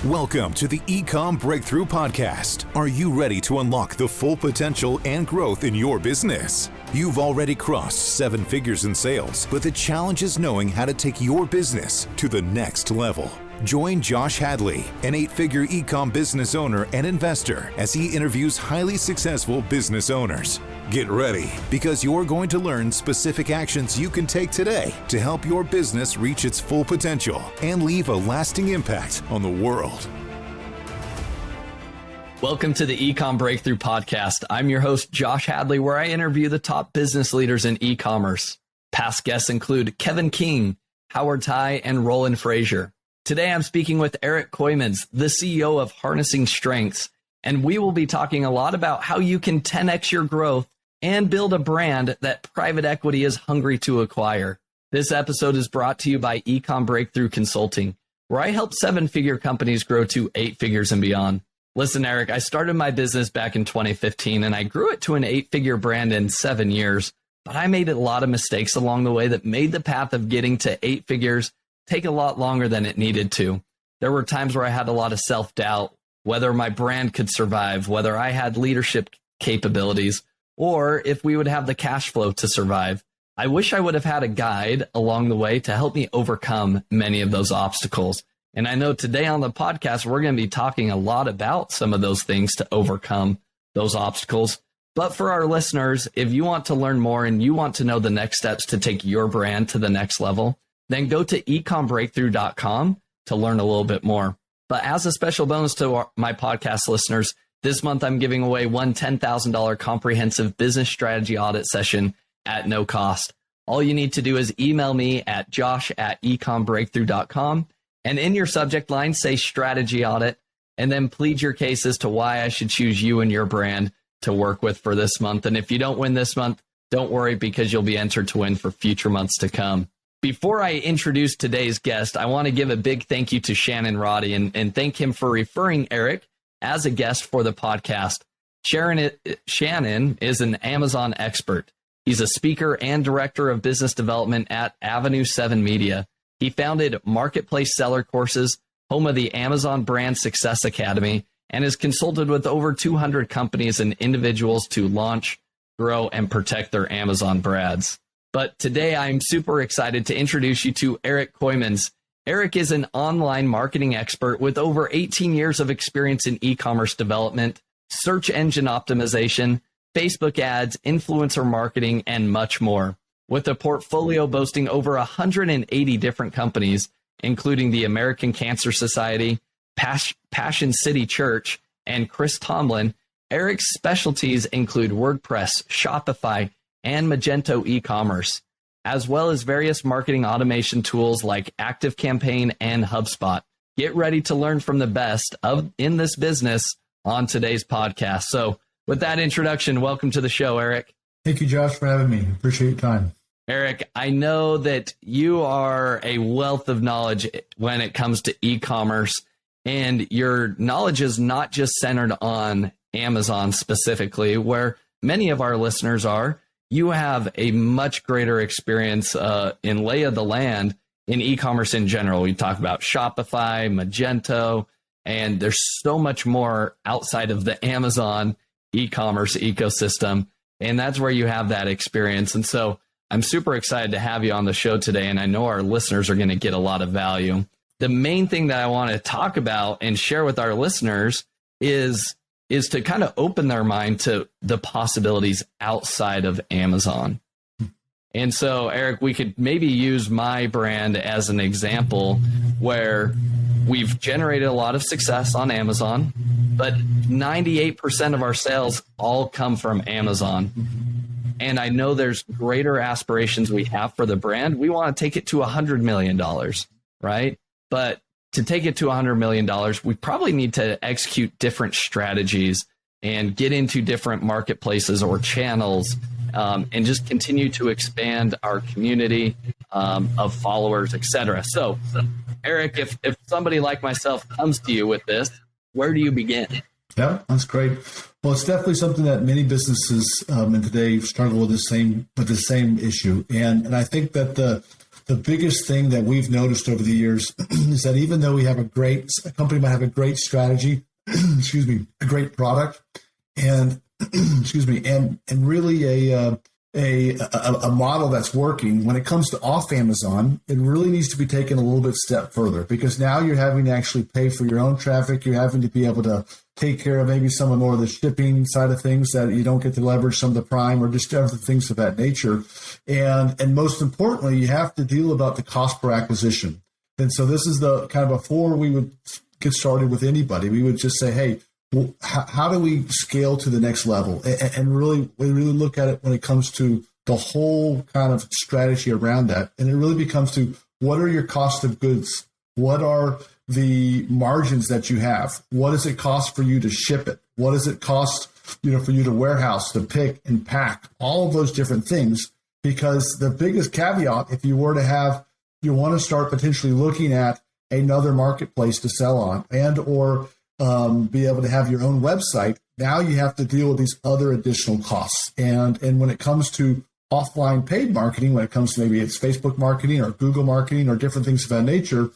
Welcome to the Ecom Breakthrough Podcast. Are you ready to unlock the full potential and growth in your business? You've already crossed 7 figures in sales, but the challenge is knowing how to take your business to the next level. Join Josh Hadley, an 8-figure Ecom business owner and investor, as he interviews highly successful business owners. Get ready, because you're going to learn specific actions you can take today to help your business reach its full potential and leave a lasting impact on the world. Welcome to the Ecom Breakthrough Podcast. I'm your host, Josh Hadley, where I interview the top business leaders in e-commerce. Past guests include Kevin King, Howard Ty, and Roland Frazier. Today, I'm speaking with Eric Kooymans, the CEO of Harnessing Strengths, and we will be talking a lot about how you can 10x your growth and build a brand that private equity is hungry to acquire. This episode is brought to you by Ecom Breakthrough Consulting, where I help 7-figure companies grow to 8 figures and beyond. Listen, Eric, I started my business back in 2015, and I grew it to an 8-figure brand in 7 years, but I made a lot of mistakes along the way that made the path of getting to 8 figures take a lot longer than it needed to. There were times where I had a lot of self-doubt, whether my brand could survive, whether I had leadership capabilities, or if we would have the cash flow to survive. I wish I would have had a guide along the way to help me overcome many of those obstacles. And I know today on the podcast, we're going to be talking a lot about some of those things to overcome those obstacles. But for our listeners, if you want to learn more and you want to know the next steps to take your brand to the next level, then go to ecombreakthrough.com to learn a little bit more. But as a special bonus to my podcast listeners, this month I'm giving away one $10,000 comprehensive business strategy audit session at no cost. All you need to do is email me at josh@ecombreakthrough.com, and in your subject line, say strategy audit, and then plead your case as to why I should choose you and your brand to work with for this month. And if you don't win this month, don't worry, because you'll be entered to win for future months to come. Before I introduce today's guest, I want to give a big thank you to Shannon Roddy and thank him for referring Eric as a guest for the podcast. Shannon is an Amazon expert. He's a speaker and director of business development at Avenue 7 Media. He founded Marketplace Seller Courses, home of the Amazon Brand Success Academy, and has consulted with over 200 companies and individuals to launch, grow, and protect their Amazon brands. But today, I'm super excited to introduce you to Eric Kooymans. Eric is an online marketing expert with over 18 years of experience in e-commerce development, search engine optimization, Facebook ads, influencer marketing, and much more. With a portfolio boasting over 180 different companies, including the American Cancer Society, Passion City Church, and Chris Tomlin, Eric's specialties include WordPress, Shopify, and Magento e-commerce, as well as various marketing automation tools like ActiveCampaign and HubSpot. Get ready to learn from the best in this business on today's podcast. So with that introduction, welcome to the show, Eric. Thank you, Josh, for having me. Appreciate your time. Eric, I know that you are a wealth of knowledge when it comes to e-commerce, and your knowledge is not just centered on Amazon specifically, where many of our listeners are. You have a much greater experience in lay of the land in e-commerce in general. We talk about Shopify, Magento, and there's so much more outside of the Amazon e-commerce ecosystem. And that's where you have that experience. And so I'm super excited to have you on the show today. And I know our listeners are going to get a lot of value. The main thing that I want to talk about and share with our listeners is to kind of open their mind to the possibilities outside of Amazon. And so, Eric, we could maybe use my brand as an example where we've generated a lot of success on Amazon, but 98% of our sales all come from Amazon. And I know there's greater aspirations we have for the brand. We want to take it to $100 million, right? But to take it to $100 million, we probably need to execute different strategies and get into different marketplaces or channels and just continue to expand our community of followers, et cetera. So, Eric, if somebody like myself comes to you with this, where do you begin? Yeah, that's great. Well, it's definitely something that many businesses in today struggle with the same issue. And I think that the the biggest thing that we've noticed over the years is that even though a company might have a great strategy, a great product, and and really a model that's working, when it comes to off Amazon, it really needs to be taken a little bit step further, because now you're having to actually pay for your own traffic. You're having to be able to take care of maybe some of more of the shipping side of things that you don't get to leverage some of the Prime or just other things of that nature. And most importantly, you have to deal about the cost per acquisition. And so this is the kind of, before we would get started with anybody, we would just say, hey, well, how do we scale to the next level? And really, we really look at it when it comes to the whole kind of strategy around that. And it really becomes to, what are your cost of goods? What are the margins that you have? What does it cost for you to ship it? What does it cost, for you to warehouse, to pick and pack, all of those different things? Because the biggest caveat, if you want to start potentially looking at another marketplace to sell on, and or be able to have your own website, now you have to deal with these other additional costs. And when it comes to offline paid marketing, when it comes to maybe it's Facebook marketing or Google marketing or different things of that nature,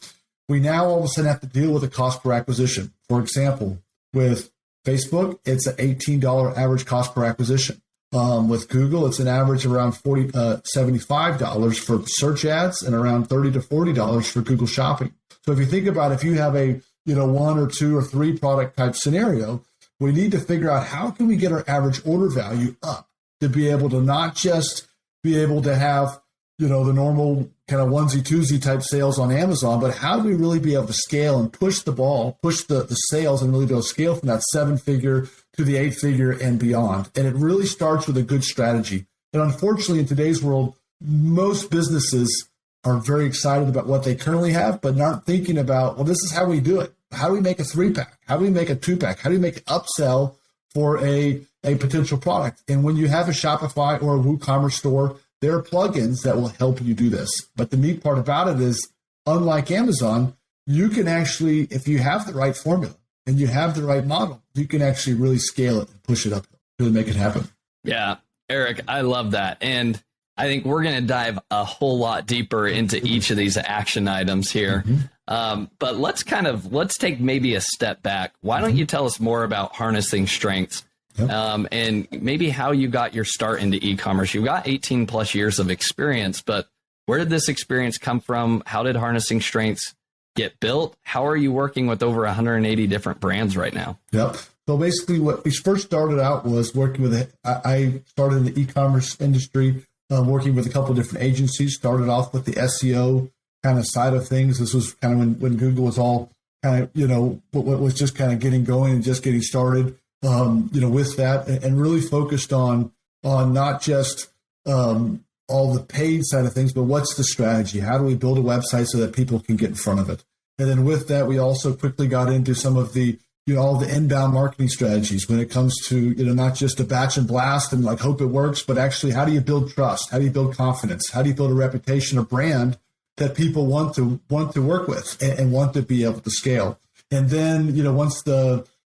we now all of a sudden have to deal with the cost per acquisition. For example, with Facebook, it's an $18 average cost per acquisition. With Google, it's an average around $75 for search ads and around $30 to $40 for Google Shopping. So if you think about, if you have a one or two or three product type scenario, we need to figure out how can we get our average order value up to be able to not just be able to have, the normal kind of onesie twosie type sales on Amazon, but how do we really be able to scale and push the sales and really be able to scale from that 7-figure to the 8-figure and beyond. And it really starts with a good strategy. And unfortunately, in today's world, most businesses are very excited about what they currently have, but not thinking about, well, this is how we do it. How do we make a 3-pack? How do we make a 2-pack? How do we make an upsell for a potential product? And when you have a Shopify or a WooCommerce store, there are plugins that will help you do this. But the neat part about it is, unlike Amazon, you can actually, if you have the right formula and you have the right model, you can actually really scale it and push it up, really make it happen. Yeah, Eric, I love that. And I think we're going to dive a whole lot deeper into each of these action items here. But let's take maybe a step back. Why don't you tell us more about harnessing strengths? And maybe how you got your start into e-commerce. You've got 18 plus years of experience, but where did this experience come from? How did harnessing strengths get built? How are you working with over 180 different brands right now? Yep. So basically what we first started out was working with, I started in the e-commerce industry, working with a couple of different agencies. Started off with the SEO kind of side of things. This was kind of when Google was all kind of, what was just kind of getting going and just getting started. With that, and really focused on not just all the paid side of things, but what's the strategy? How do we build a website so that people can get in front of it? And then with that, we also quickly got into some of the, all the inbound marketing strategies when it comes to, not just a batch and blast and like hope it works, but actually how do you build trust? How do you build confidence? How do you build a reputation, a brand that people want to work with and want to be able to scale? And then, once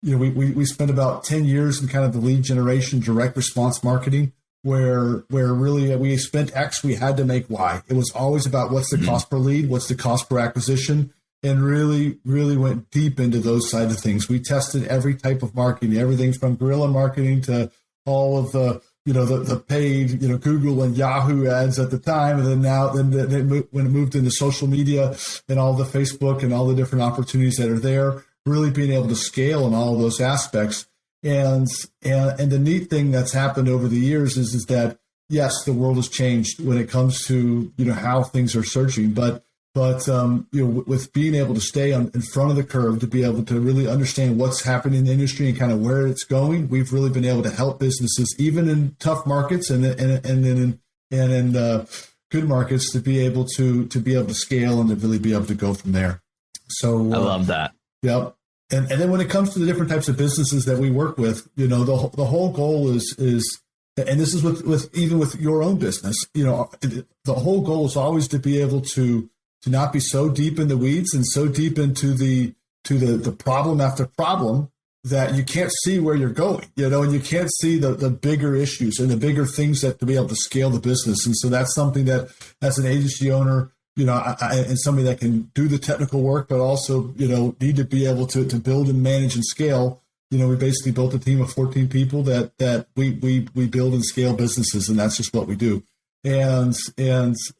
we spent about 10 years in kind of the lead generation, direct response marketing, where really we spent X, we had to make Y. It was always about what's the cost per lead, what's the cost per acquisition, and really went deep into those side of things. We tested every type of marketing, everything from guerrilla marketing to all of the paid, Google and Yahoo ads at the time. And then when it moved into social media and all the Facebook and all the different opportunities that are there, really being able to scale in all of those aspects. And the neat thing that's happened over the years is that, yes, the world has changed when it comes to, how things are searching, but with being able to stay in front of the curve, to be able to really understand what's happening in the industry and kind of where it's going, we've really been able to help businesses, even in tough markets and in good markets, to be able to scale and to really be able to go from there. So I love that. Yep. And then when it comes to the different types of businesses that we work with, the whole goal is, and this is with even with your own business, the whole goal is always to be able to not be so deep in the weeds and so deep into the problem after problem that you can't see where you're going, and you can't see the bigger issues and the bigger things that to be able to scale the business. And so that's something that as an agency owner, and somebody that can do the technical work, but also, need to be able to build and manage and scale. We basically built a team of 14 people that we build and scale businesses, and that's just what we do. And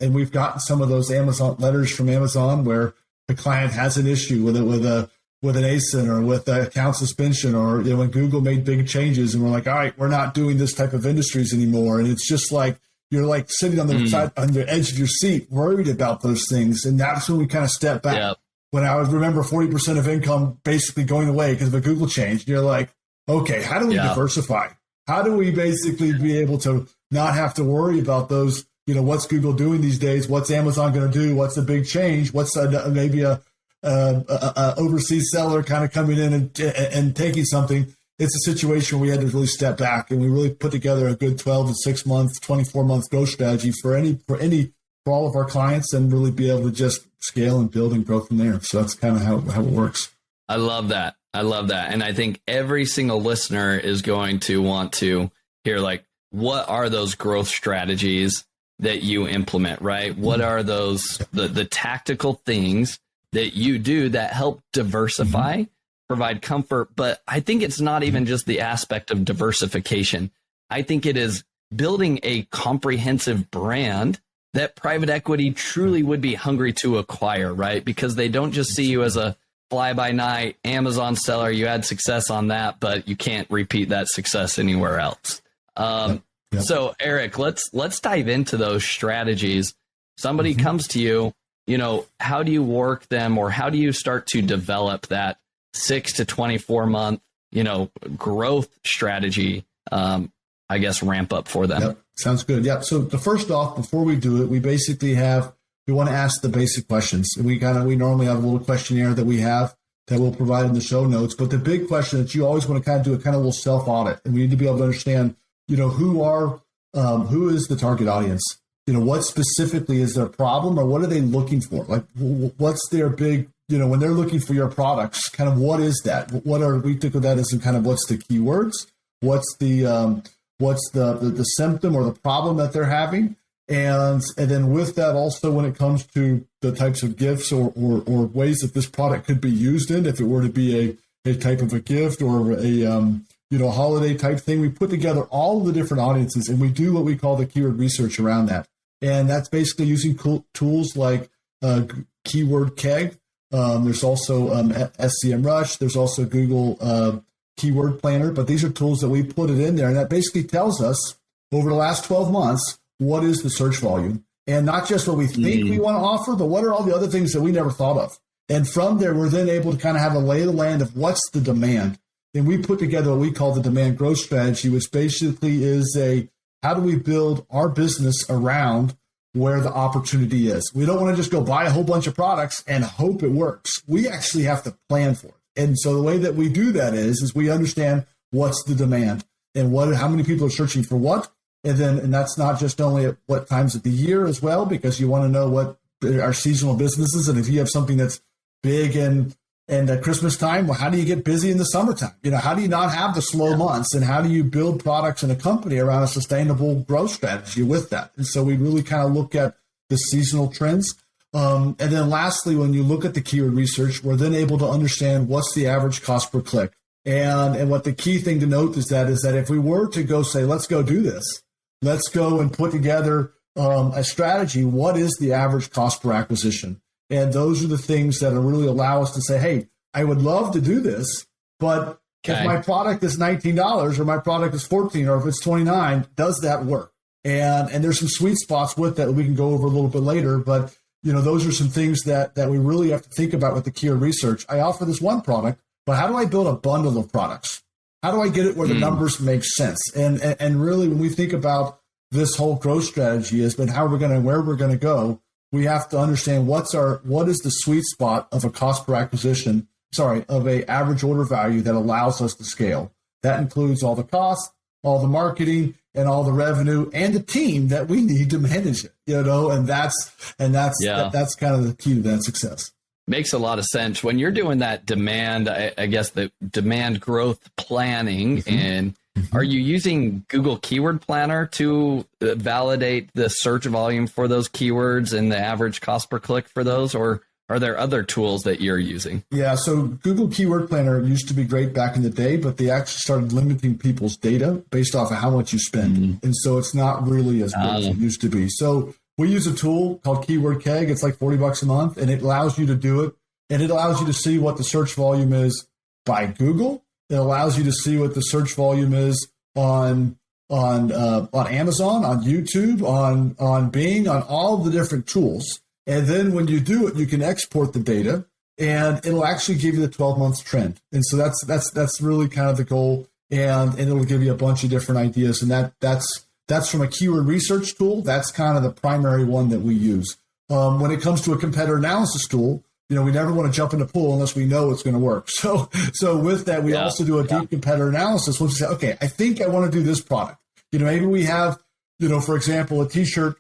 we've gotten some of those Amazon letters from Amazon where the client has an issue with an ASIN or with an account suspension, or when Google made big changes and we're like, all right, we're not doing this type of industries anymore, and it's just like you're like sitting on the side on the edge of your seat, worried about those things, and that's when we kind of step back. Yep. When I would remember 40% of income basically going away because of a Google change, you're like, okay, how do we diversify? How do we basically be able to not have to worry about those? What's Google doing these days? What's Amazon going to do? What's the big change? What's maybe a overseas seller kind of coming in and taking something? It's a situation where we had to really step back, and we really put together a good 12 to 6 month, 24-month growth strategy for all of our clients, and really be able to just scale and build and grow from there. So that's kind of how it works. I love that. And I think every single listener is going to want to hear, like, what are those growth strategies that you implement, right? What are those, the tactical things that you do that help diversify, provide comfort? But I think it's not even just the aspect of diversification. I think it is building a comprehensive brand that private equity truly would be hungry to acquire, right? Because they don't just see you as a fly-by-night Amazon seller. You had success on that, but you can't repeat that success anywhere else. So Eric, let's dive into those strategies. Somebody comes to you, how do you work them, or how do you start to develop that 6 to 24 month, growth strategy, ramp up for them? Yep. Sounds good. Yeah. So the first off, before we do it, we basically we want to ask the basic questions. And we normally have a little questionnaire that we have that we'll provide in the show notes. But the big question that you always want to kind of do a kind of little self audit, and we need to be able to understand, who is the target audience? What specifically is their problem, or what are they looking for? Like, what's their big, when they're looking for your products, kind of what is that? We think of that as kind of what's the keywords? What's the symptom or the problem that they're having? And then with that also, when it comes to the types of gifts or ways that this product could be used in, if it were to be a type of a gift or a holiday type thing, we put together all of the different audiences, and we do what we call the keyword research around that. And that's basically using tools like Keyword Keg. There's also SCMrush. There's also Google Keyword Planner. But these are tools that we put it in there, and that basically tells us over the last 12 months, what is the search volume? And not just what we think we want to offer, but what are all the other things that we never thought of? And from there, we're then able to kind of have a lay of the land of what's the demand. And we put together what we call the demand growth strategy, which basically is how do we build our business around where the opportunity is? We don't want to just go buy a whole bunch of products and hope it works. We actually have to plan for it. And so the way that we do that is we understand what's the demand and how many people are searching for what. And that's not just only at what times of the year as well, because you want to know what our seasonal businesses. And if you have something that's big and at Christmas time, well, how do you get busy in the summertime? How do you not have the slow months, and how do you build products in a company around a sustainable growth strategy with that? And so we really kind of look at the seasonal trends. And then lastly, when you look at the keyword research, we're then able to understand what's the average cost per click. And what the key thing to note is that if we were to go say, let's go do this, let's go and put together a strategy, what is the average cost per acquisition? And those are the things that really allow us to say, hey, I would love to do this, but if my product is $19 or my product is $14 or if it's $29, does that work? And there's some sweet spots with that we can go over a little bit later. But, those are some things that we really have to think about with the keyword research. I offer this one product, but how do I build a bundle of products? How do I get it where the numbers make sense? And really, when we think about this whole growth strategy is, but where we're going to go, we have to understand what is the sweet spot of a cost per acquisition, of a average order value that allows us to scale. That includes all the costs, all the marketing, and all the revenue, and the team that we need to manage it. And that's kind of the key to that success. Makes a lot of sense. When you're doing that demand, I guess the demand growth planning and Are you using Google Keyword Planner to validate the search volume for those keywords and the average cost per click for those, or are there other tools that you're using? Yeah, so Google Keyword Planner used to be great back in the day, but they actually started limiting people's data based off of how much you spend. And so it's not really as good as it used to be. So we use a tool called Keyword Keg. It's like $40 a month, and it allows you to do it. And it allows you to see what the search volume is by Google. It allows you to see what the search volume is on Amazon, on YouTube, on Bing, on all the different tools. And then when you do it, you can export the data, and it'll actually give you the 12-month trend. And so that's really kind of the goal, and it'll give you a bunch of different ideas. And that's from a keyword research tool. That's kind of the primary one that we use. When it comes to a competitor analysis tool, we never want to jump in the pool unless we know it's going to work. So with that, we also do a deep competitor analysis. Once we say, okay, I think I want to do this product. Maybe we have, for example, a T-shirt,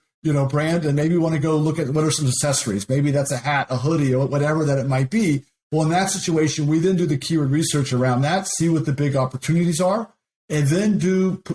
brand, and maybe we want to go look at what are some accessories. Maybe that's a hat, a hoodie, or whatever that it might be. Well, in that situation, we then do the keyword research around that, see what the big opportunities are, and then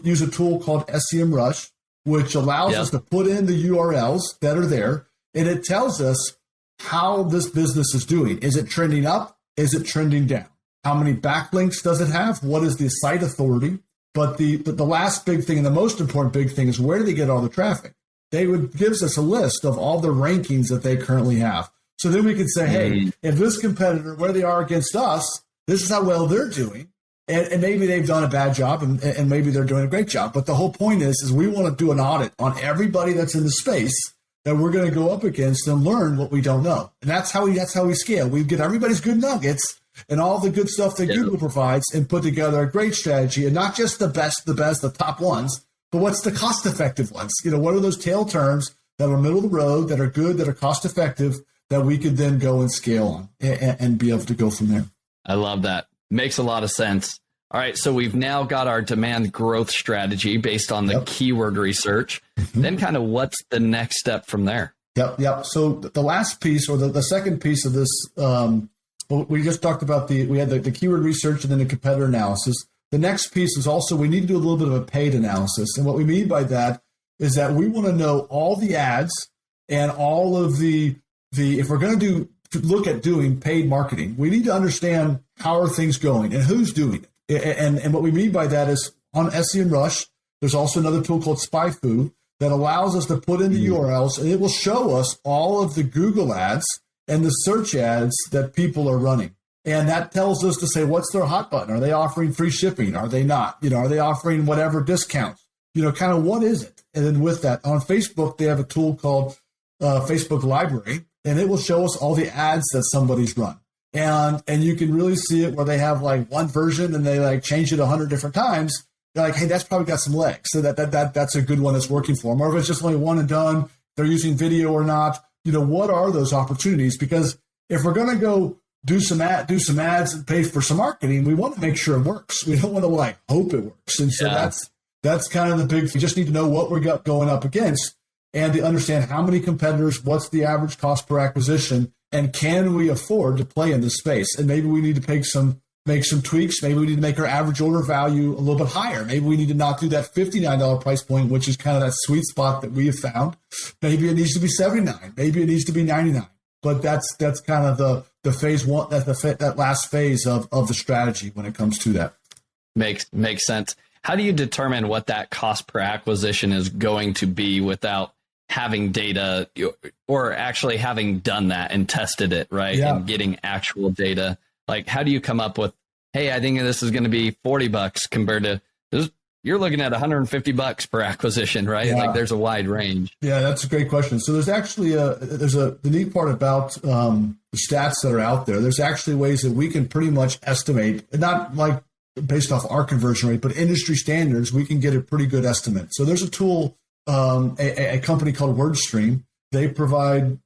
use a tool called SEMrush, which allows us to put in the URLs that are there, and it tells us how this business is doing. Is it trending up? Is it trending down? How many backlinks does it have? What is the site authority? But the last big thing and the most important big thing is, where do they get all the traffic? They gives us a list of all the rankings that they currently have. So then we can say, hey, if this competitor, where they are against us, this is how well they're doing. And maybe they've done a bad job, and maybe they're doing a great job. But the whole point is we want to do an audit on everybody that's in the space that we're going to go up against and learn what we don't know. And that's how we scale. We get everybody's good nuggets and all the good stuff that Google provides and put together a great strategy, and not just the best, the top ones, but what's the cost-effective ones? What are those tail terms that are middle of the road, that are good, that are cost-effective, that we could then go and scale on and be able to go from there? I love that. Makes a lot of sense. All right, so we've now got our demand growth strategy based on the keyword research. Then kind of what's the next step from there? Yep. So the last piece, or the second piece of this, we just talked about we had the keyword research and then the competitor analysis. The next piece is also, we need to do a little bit of a paid analysis. And what we mean by that is that we want to know all the ads and all of the if we're going to look at doing paid marketing, we need to understand how are things going and who's doing it. And what we mean by that is, on SEMrush, there's also another tool called SpyFu that allows us to put in the URLs, and it will show us all of the Google ads and the search ads that people are running. And that tells us to say, what's their hot button? Are they offering free shipping? Are they not? Are they offering whatever discounts? Kind of what is it? And then with that, on Facebook, they have a tool called Facebook Library, and it will show us all the ads that somebody's run. And you can really see it where they have like one version and they like change it 100 different times. They're like, hey, that's probably got some legs. So that's a good one that's working for them. Or if it's just only one and done, they're using video or not. What are those opportunities? Because if we're going to go do some ads and pay for some marketing, we want to make sure it works. We don't want to like hope it works. And so that's kind of the big. We just need to know what we're going up against, and to understand how many competitors, what's the average cost per acquisition, and can we afford to play in this space? And maybe we need to make some tweaks. Maybe we need to make our average order value a little bit higher. Maybe we need to not do that $59 price point, which is kind of that sweet spot that we have found. Maybe it needs to be $79. Maybe it needs to be $99. But that's kind of the phase one, that last phase of the strategy when it comes to that. Makes sense. How do you determine what that cost per acquisition is going to be without having data, or actually having done that and tested it, right? Yeah. And getting actual data? Like, how do you come up with, hey, I think this is going to be $40 compared to this? You're looking at $150 per acquisition, right? Yeah. Like, there's a wide range. Yeah, that's a great question. So there's actually the neat part about the stats that are out there. There's actually ways that we can pretty much estimate, not like based off our conversion rate, but industry standards. We can get a pretty good estimate. So there's a tool, a company called WordStream. They provide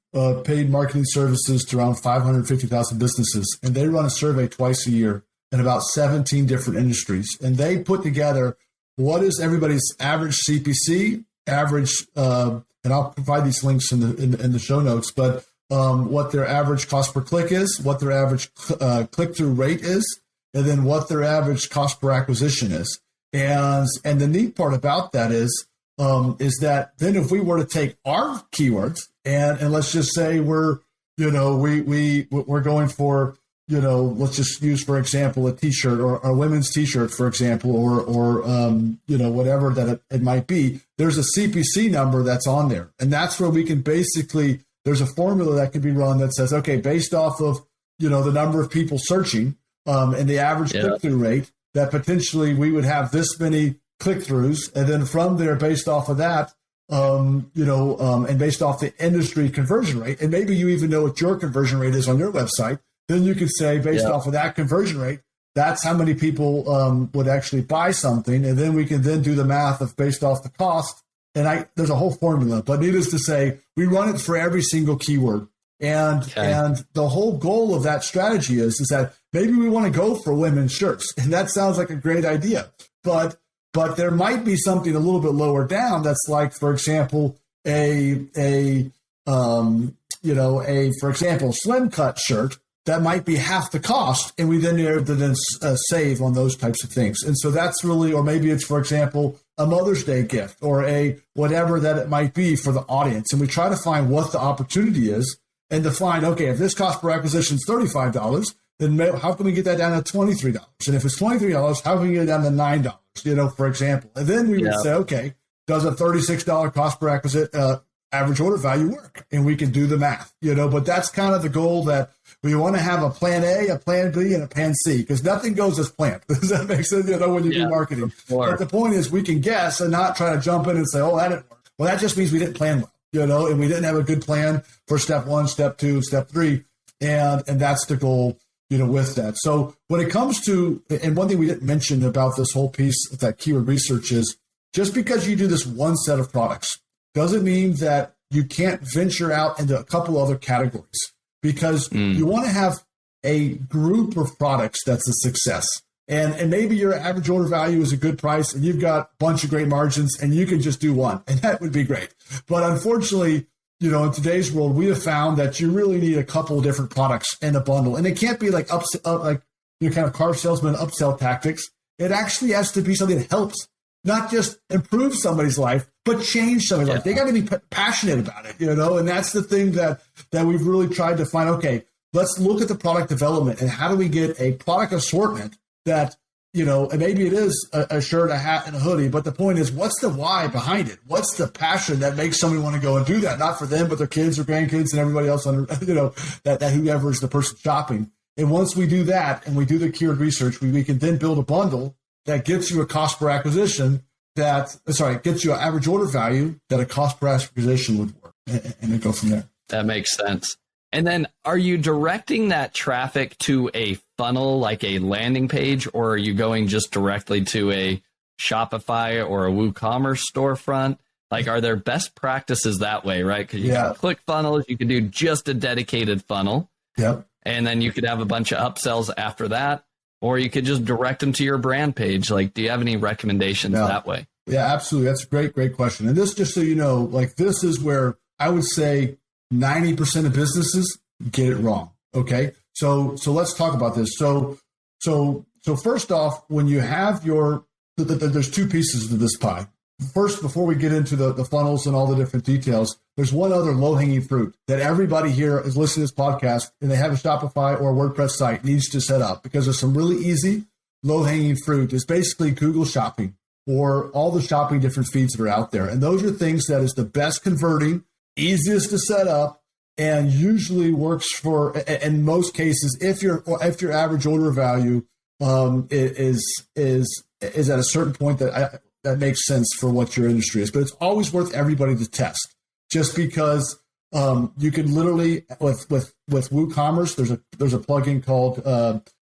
paid marketing services to around 550,000 businesses, and they run a survey twice a year in about 17 different industries. And they put together what is everybody's average CPC, average, and I'll provide these links in the show notes, but what their average cost per click is, what their average click-through rate is, and then what their average cost per acquisition is. And the neat part about that is that then if we were to take our keywords and let's just say we're going for, let's just use, for example, a T-shirt or a women's T-shirt, for example, or whatever that it might be, there's a CPC number that's on there. And that's where we can basically, there's a formula that can be run that says, okay, based off of, the number of people searching and the average click-through rate, that potentially we would have this many click-throughs. And then from there, based off of that, and based off the industry conversion rate, and maybe you even know what your conversion rate is on your website, then you could say, based off of that conversion rate, that's how many people would actually buy something. And then we can then do the math of based off the cost. And there's a whole formula, but needless to say, we run it for every single keyword. And the whole goal of that strategy is that maybe we want to go for women's shirts. And that sounds like a great idea, but there might be something a little bit lower down that's like, for example, for example, slim cut shirt that might be half the cost, and we then are able to then save on those types of things. And so that's really, or maybe it's, for example, a Mother's Day gift or a whatever that it might be for the audience. And we try to find what the opportunity is and to find, okay, if this cost per acquisition is $35, then how can we get that down to $23? And if it's $23, how can we get it down to $9, for example? And then we would say, okay, does a $36 cost per acquisition average order value work? And we can do the math, but that's kind of the goal, that we want to have a plan A, a plan B, and a plan C, because nothing goes as planned. Does that make sense? When you do marketing. Sure. But the point is we can guess and not try to jump in and say, oh, that didn't work. Well, that just means we didn't plan well, and we didn't have a good plan for step 1, step 2, step 3. And that's the goal, with that. So when it comes to, and one thing we didn't mention about this whole piece of that keyword research is, just because you do this one set of products doesn't mean that you can't venture out into a couple other categories, because you want to have a group of products that's a success. And maybe your average order value is a good price and you've got a bunch of great margins and you can just do one, and that would be great. But unfortunately, in today's world, we have found that you really need a couple of different products in a bundle. And it can't be like kind of car salesman upsell tactics. It actually has to be something that helps, not just improve somebody's life, but change somebody's life. They got to be passionate about it, and that's the thing that we've really tried to find. Okay, let's look at the product development and how do we get a product assortment that, and maybe it is a shirt, a hat, and a hoodie, but the point is, what's the why behind it? What's the passion that makes somebody want to go and do that? Not for them, but their kids or grandkids and everybody else that whoever is the person shopping. And once we do that and we do the keyword research, we can then build a bundle that gets you a cost per acquisition gets you an average order value that a cost per acquisition would work, and then go from there. That makes sense. And then are you directing that traffic to a funnel, like a landing page, or are you going just directly to a Shopify or a WooCommerce storefront? Like, are there best practices that way, right? Because you can click funnels, you can do just a dedicated funnel. Yep. And then you could have a bunch of upsells after that, or you could just direct them to your brand page. Like, do you have any recommendations that way? Yeah, absolutely. That's a great question. And this, just so you know, this is where I would say 90% of businesses get it wrong. Okay. So let's talk about this. So first off, when you have there's two pieces to this pie. First, before we get into the funnels and all the different details, there's one other low-hanging fruit that everybody here is listening to this podcast and they have a Shopify or a WordPress site needs to set up, because there's some really easy low-hanging fruit. It's basically Google Shopping or all the shopping different feeds that are out there. And those are things that is the best converting, easiest to set up, and usually works for, in most cases, if your average order value is at a certain point that makes sense for what your industry is. But it's always worth everybody to test, just because you can literally with WooCommerce, there's a plugin called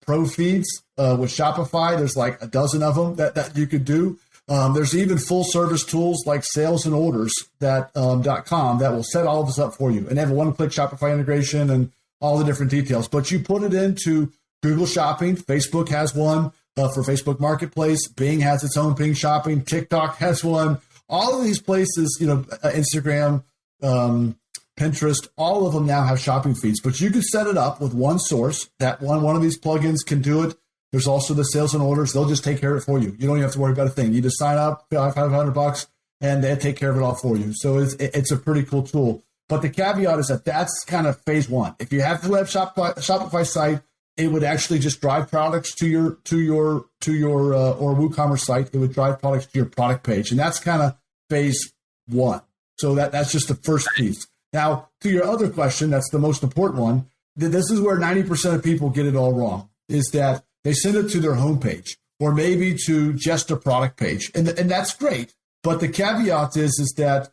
Pro Feeds with Shopify. There's like a dozen of them that you could do. There's even full service tools like Sales and Orders .com that will set all of this up for you, and they have a one-click Shopify integration and all the different details. But you put it into Google Shopping. Facebook has one for Facebook Marketplace. Bing has its own Bing Shopping. TikTok has one. All of these places, Instagram, Pinterest, all of them now have shopping feeds. But you can set it up with one source. That one of these plugins can do it. There's also the sales and orders. They'll just take care of it for you. You don't even have to worry about a thing. You just sign up, $500, and they take care of it all for you. So it's a pretty cool tool. But the caveat is that that's kind of phase one. If you have the web Shopify site, it would actually just drive products to your or WooCommerce site. It would drive products to your product page, and that's kind of phase one. So that's just the first piece. Now, to your other question, that's the most important one. This is where 90% of people get it all wrong, is that they send it to their homepage or maybe to just a product page. And that's great. But the caveat is that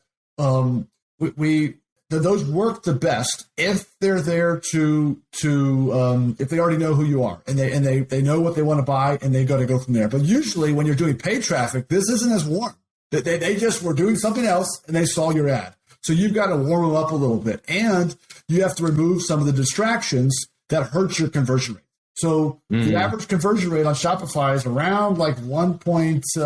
those work the best if they're there to if they already know who you are and they know what they want to buy and they got to go from there. But usually when you're doing paid traffic, this isn't as warm. They just were doing something else and they saw your ad. So you've got to warm them up a little bit, and you have to remove some of the distractions that hurt your conversion rate. So the average conversion rate on Shopify is around like it's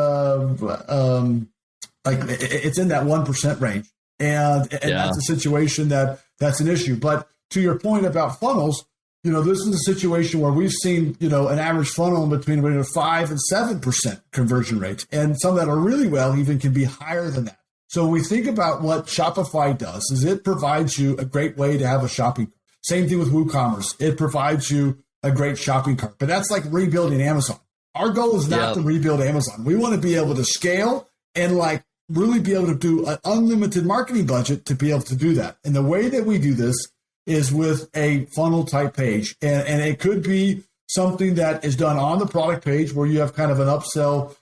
in that 1% range. And that's a situation that's an issue. But to your point about funnels, this is a situation where we've seen, an average funnel in between 5 and 7% conversion rate. And some that are really well even can be higher than that. So when we think about what Shopify does is it provides you a great way to have a shopping cart. Same thing with WooCommerce. It provides you a great shopping cart. But that's like rebuilding Amazon. Our goal is not to rebuild Amazon. We want to be able to scale and really be able to do an unlimited marketing budget to be able to do that. And the way that we do this is with a funnel type page. And it could be something that is done on the product page where you have kind of an upsell,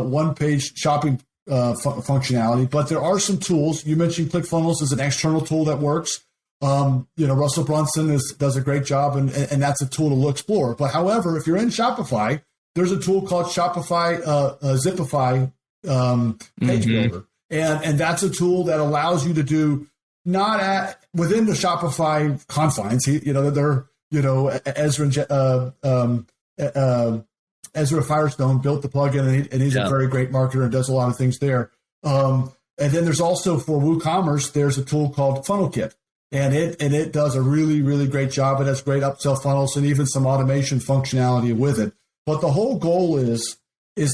one page shopping functionality. But there are some tools. You mentioned ClickFunnels as an external tool that works. Russell Brunson does a great job, and that's a tool to explore. But however, if you're in Shopify, there's a tool called Shopify Zipify page builder, and that's a tool that allows you to do not within the Shopify confines. Ezra Firestone built the plugin, and he's a very great marketer and does a lot of things there. And then there's also for WooCommerce, there's a tool called Funnel Kit, and it does a really, really great job. It has great upsell funnels and even some automation functionality with it. But the whole goal is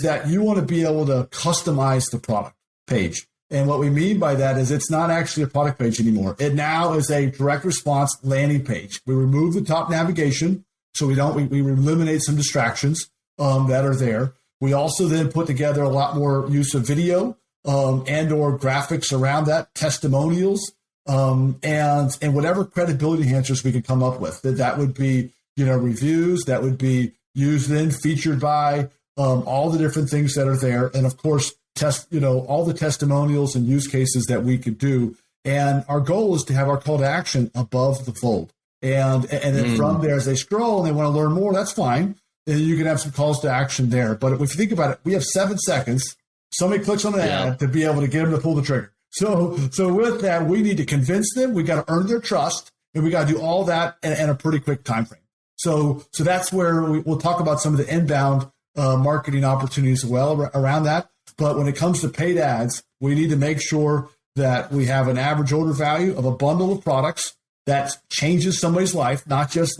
that you want to be able to customize the product page. And what we mean by that is it's not actually a product page anymore. It now is a direct response landing page. We remove the top navigation, so we eliminate some distractions that are there. We also then put together a lot more use of video and or graphics around that, testimonials, and whatever credibility enhancers we could come up with. That would be, reviews, that would be used in, featured by, all the different things that are there. And of course, all the testimonials and use cases that we could do. And our goal is to have our call to action above the fold. And then from there, as they scroll and they want to learn more, that's fine. Then you can have some calls to action there. But if you think about it, we have 7 seconds. Somebody clicks on an ad to be able to get them to pull the trigger. So with that, we need to convince them. We got to earn their trust, and we got to do all that in a pretty quick time frame. So that's where we'll talk about some of the inbound marketing opportunities as well around that. But when it comes to paid ads, we need to make sure that we have an average order value of a bundle of products that changes somebody's life, not just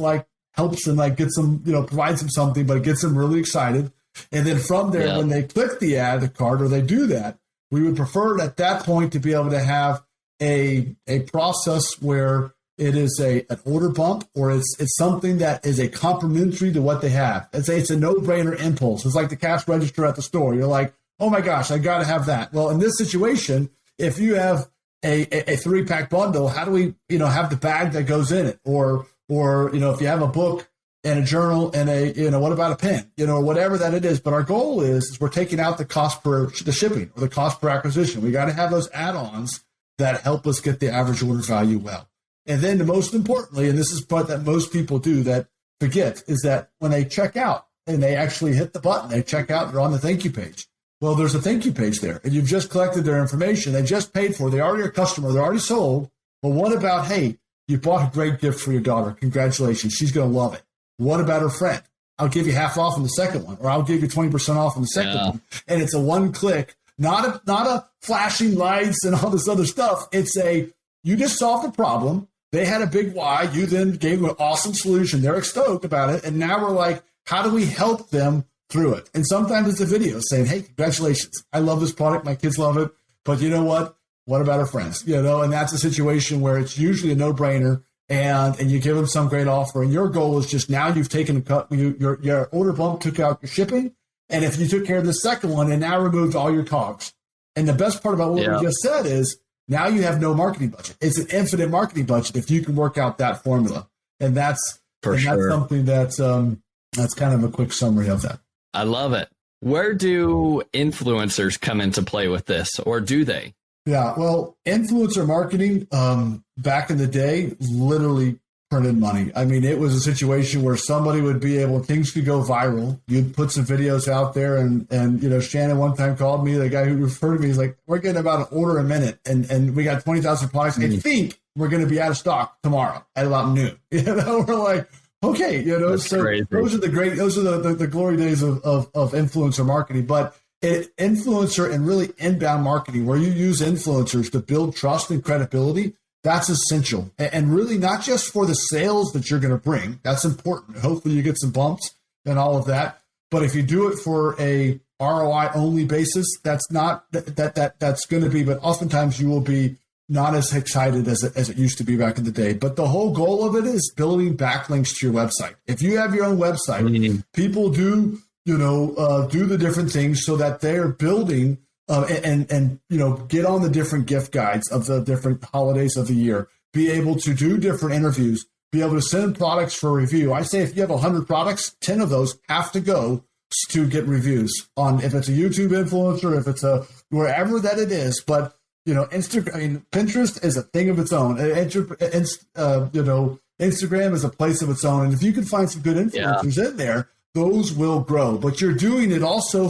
helps them gets them, provides them something, but it gets them really excited. And then from there, when they click the ad, the cart, or they do that, we would prefer at that point to be able to have a process where it is an order bump, or it's something that is a complementary to what they have. It's a no-brainer impulse. It's like the cash register at the store. You're like, oh my gosh, I got to have that. Well, in this situation, if you have a 3-pack bundle, how do we, have the bag that goes in it? Or if you have a book and a journal and what about a pen, whatever that it is. But our goal is we're taking out the cost per the shipping or the cost per acquisition. We got to have those add-ons that help us get the average order value well. And then the most importantly, and this is part that most people do that forget, is that when they check out and they actually hit the button, they check out, they're on the thank you page. Well, there's a thank you page there, and you've just collected their information. They just paid for it. They already are a customer. They're already sold. But what about, hey, you bought a great gift for your daughter. Congratulations. She's going to love it. What about her friend? I'll give you half off on the second one, or I'll give you 20% off on the second one. And it's a one click, not a flashing lights and all this other stuff. It's you just solved the problem. They had a big why. You then gave them an awesome solution. They're stoked about it. And now we're like, how do we help them through it? And sometimes it's a video saying, hey, congratulations. I love this product. My kids love it. But you know what? What about our friends? And that's a situation where it's usually a no-brainer. And you give them some great offer. And your goal is just now you've taken a cut. Your order bump took out your shipping. And if you took care of the second one and now removed all your COGS. And the best part about what we just said is now you have no marketing budget. It's an infinite marketing budget if you can work out that formula. And that's something that's kind of a quick summary of that. I love it. Where do influencers come into play with this, or do they? Yeah, well, influencer marketing back in the day literally printed money. I mean, it was a situation where somebody would be able, things could go viral. You'd put some videos out there, and Shannon one time called me, the guy who referred to me, he's like, we're getting about an order a minute, and we got 20,000 products. I think we're going to be out of stock tomorrow at about noon. We're like, okay, That's so crazy. those are the glory days of influencer marketing. But influencer and really inbound marketing, where you use influencers to build trust and credibility, that's essential. And really not just for the sales that you're going to bring. That's important. Hopefully you get some bumps and all of that. But if you do it for a ROI only basis, that's not that's going to be. But oftentimes you will be not as excited as it used to be back in the day. But the whole goal of it is building backlinks to your website. If you have your own website, people do the different things so that they're building and get on the different gift guides of the different holidays of the year, be able to do different interviews, be able to send products for review. I say if you have 100 products, 10 of those have to go to get reviews on, if it's a YouTube influencer, if it's a wherever that it is. But Pinterest is a thing of its own. Instagram is a place of its own. And if you can find some good influencers in there, those will grow. But you're doing it also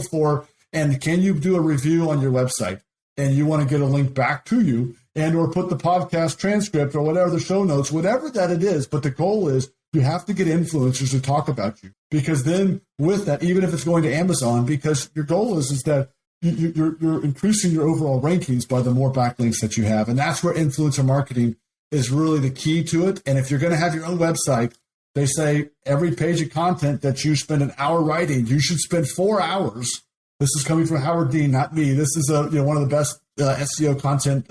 and can you do a review on your website? And you want to get a link back to you and or put the podcast transcript or whatever, the show notes, whatever that it is. But the goal is you have to get influencers to talk about you. Because then with that, even if it's going to Amazon, because your goal is that you're increasing your overall rankings by the more backlinks that you have. And that's where influencer marketing is really the key to it. And if you're going to have your own website, they say every page of content that you spend an hour writing, you should spend 4 hours. This is coming from Howard Dean, not me. This is one of the best SEO content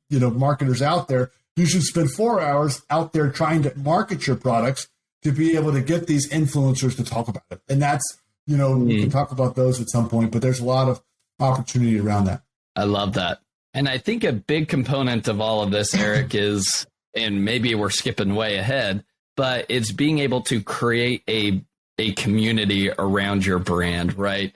marketers out there. You should spend 4 hours out there trying to market your products to be able to get these influencers to talk about it. And that's, we can talk about those at some point, but there's a lot of opportunity around that. I love that. And I think a big component of all of this, Eric, is, and maybe we're skipping way ahead, but it's being able to create a community around your brand, right?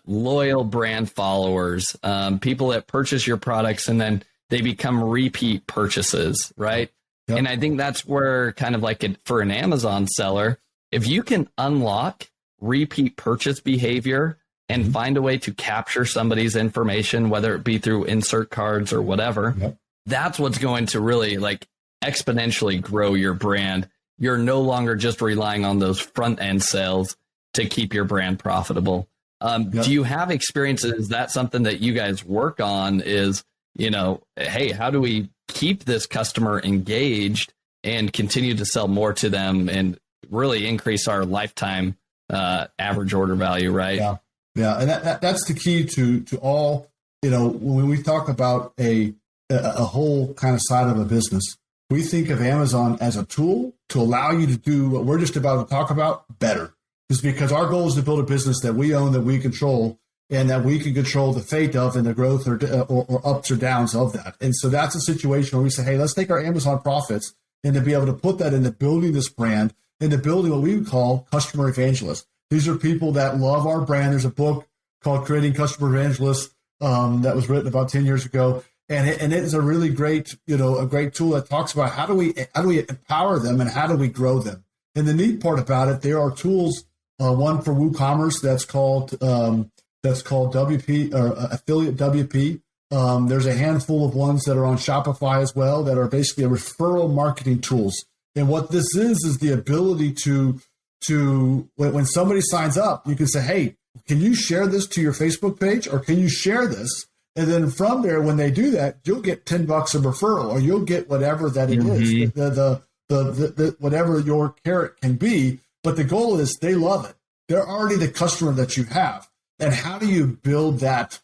Loyal brand followers, people that purchase your products and then they become repeat purchases, right? Yep. And I think that's where kind of like for an Amazon seller, if you can unlock repeat purchase behavior and find a way to capture somebody's information, whether it be through insert cards or whatever, that's what's going to really like exponentially grow your brand. You're no longer just relying on those front end sales to keep your brand profitable. Do you have experiences? Is that something that you guys work on is, hey, how do we keep this customer engaged and continue to sell more to them and really increase our lifetime average order value, right? Yeah. And that's the key to all, when we talk about a whole kind of side of a business, we think of Amazon as a tool to allow you to do what we're just about to talk about better. Just because our goal is to build a business that we own, that we control, and that we can control the fate of and the growth or ups or downs of that. And so that's a situation where we say, hey, let's take our Amazon profits and to be able to put that into building this brand, into building what we would call customer evangelists. These are people that love our brand. There's a book called Creating Customer Evangelists that was written about 10 years ago. And it is a really great, a great tool that talks about how do we empower them and how do we grow them. And the neat part about it, there are tools, one for WooCommerce that's called WP or Affiliate WP. There's a handful of ones that are on Shopify as well that are basically a referral marketing tools. And what this is the ability to when somebody signs up, you can say, hey, can you share this to your Facebook page or can you share this? And then from there, when they do that, you'll get $10 a referral, or you'll get whatever that it is, the whatever your carrot can be. But the goal is they love it. they're already the customer that you have. And how do you build that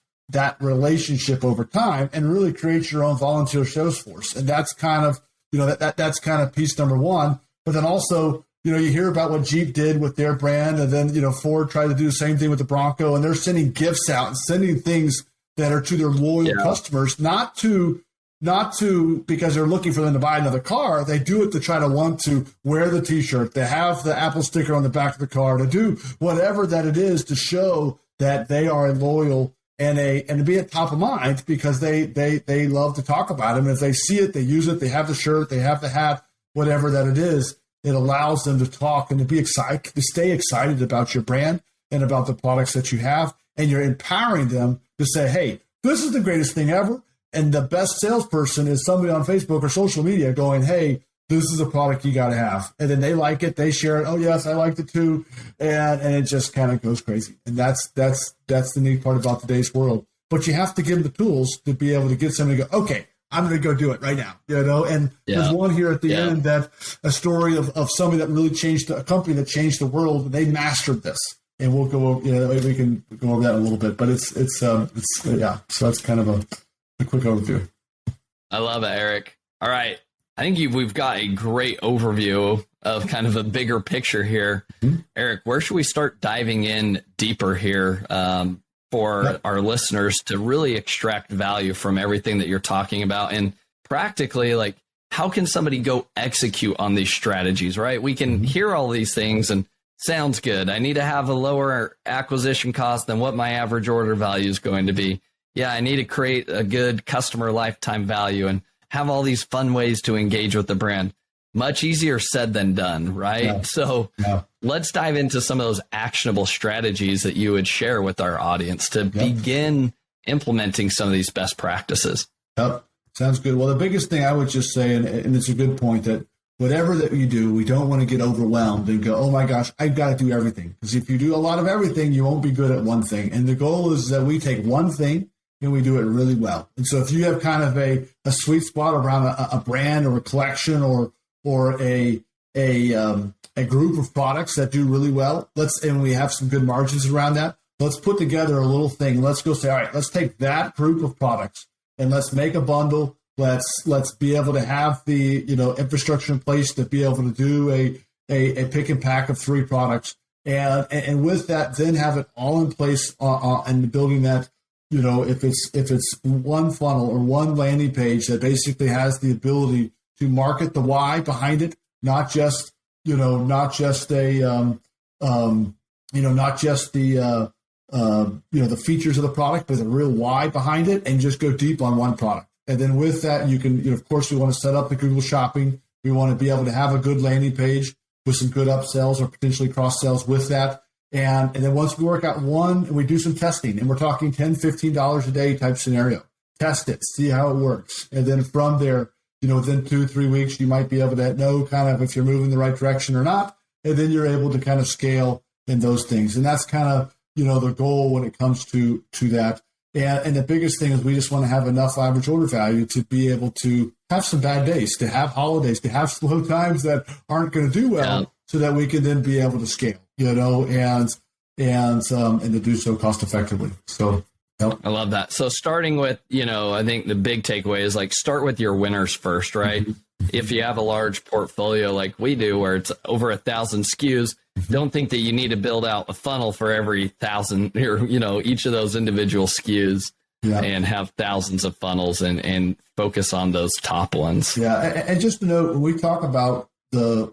relationship over time and really create your own volunteer sales force? And that's kind of, that's kind of piece number one. But then also, you hear about what Jeep did with their brand, and then, Ford tried to do the same thing with the Bronco, and they're sending gifts out and sending things that are to their loyal customers, not to because they're looking for them to buy another car. They do it to try to want to wear the T-shirt, to have the Apple sticker on the back of the car, to do whatever that it is to show that they are loyal and to be at top of mind, because they love to talk about them. And if they see it, they use it, they have the shirt, they have the hat, whatever that it is, it allows them to talk and to be excited, to stay excited about your brand and about the products that you have. And you're empowering them to say, hey, this is the greatest thing ever. And the best salesperson is somebody on Facebook or social media going, hey, this is a product you got to have. And then they like it, they share it. Oh, yes, I liked it too. And it just kind of goes crazy. And that's the neat part about today's world. But you have to give them the tools to be able to get somebody to go, okay, I'm going to go do it right now. And there's one here at the end, that a story of somebody that really changed, a company that changed the world, and they mastered this. And we'll go, we can go over that in a little bit, but it's so that's kind of a quick overview. I love it, Eric. All right. I think we've got a great overview of kind of a bigger picture here. Mm-hmm. Eric, where should we start diving in deeper here for our listeners to really extract value from everything that you're talking about? And practically, like, how can somebody go execute on these strategies, right? We can hear all these things and sounds good. I need to have a lower acquisition cost than what my average order value is going to be. Yeah, I need to create a good customer lifetime value and have all these fun ways to engage with the brand. Much easier said than done, right? Yeah. So let's dive into some of those actionable strategies that you would share with our audience to begin implementing some of these best practices. Yep. Sounds good. Well, the biggest thing I would just say, and it's a good point, that whatever that you do, we don't want to get overwhelmed and go, oh my gosh, I've got to do everything. Because if you do a lot of everything, you won't be good at one thing. And the goal is that we take one thing and we do it really well. And so if you have kind of a sweet spot around a brand or a collection or a group of products that do really well, and we have some good margins around that, let's put together a little thing. Let's go say, all right, let's take that group of products and let's make a bundle. Let's be able to have the infrastructure in place to be able to do a pick and pack of 3 products, and with that, then have it all in place and building that. If it's one funnel or one landing page that basically has the ability to market the why behind it, not just the features of the product, but the real why behind it, and just go deep on one product. And then with that, you can, of course, we want to set up the Google Shopping. We want to be able to have a good landing page with some good upsells or potentially cross sells with that. And then once we work out one, and we do some testing, and we're talking $10, $15 a day type scenario. Test it, see how it works. And then from there, within 2-3 weeks, you might be able to know kind of if you're moving in the right direction or not. And then you're able to kind of scale in those things. And that's kind of, the goal when it comes to that. And the biggest thing is we just want to have enough average order value to be able to have some bad days, to have holidays, to have slow times that aren't going to do well, so that we can then be able to scale, and to do so cost effectively. So I love that. So starting with, I think the big takeaway is start with your winners first, right? Mm-hmm. If you have a large portfolio like we do, where it's over 1,000 SKUs, don't think that you need to build out a funnel for every 1,000 or, each of those individual SKUs and have thousands of funnels and focus on those top ones. Yeah. And just to note, when we talk about a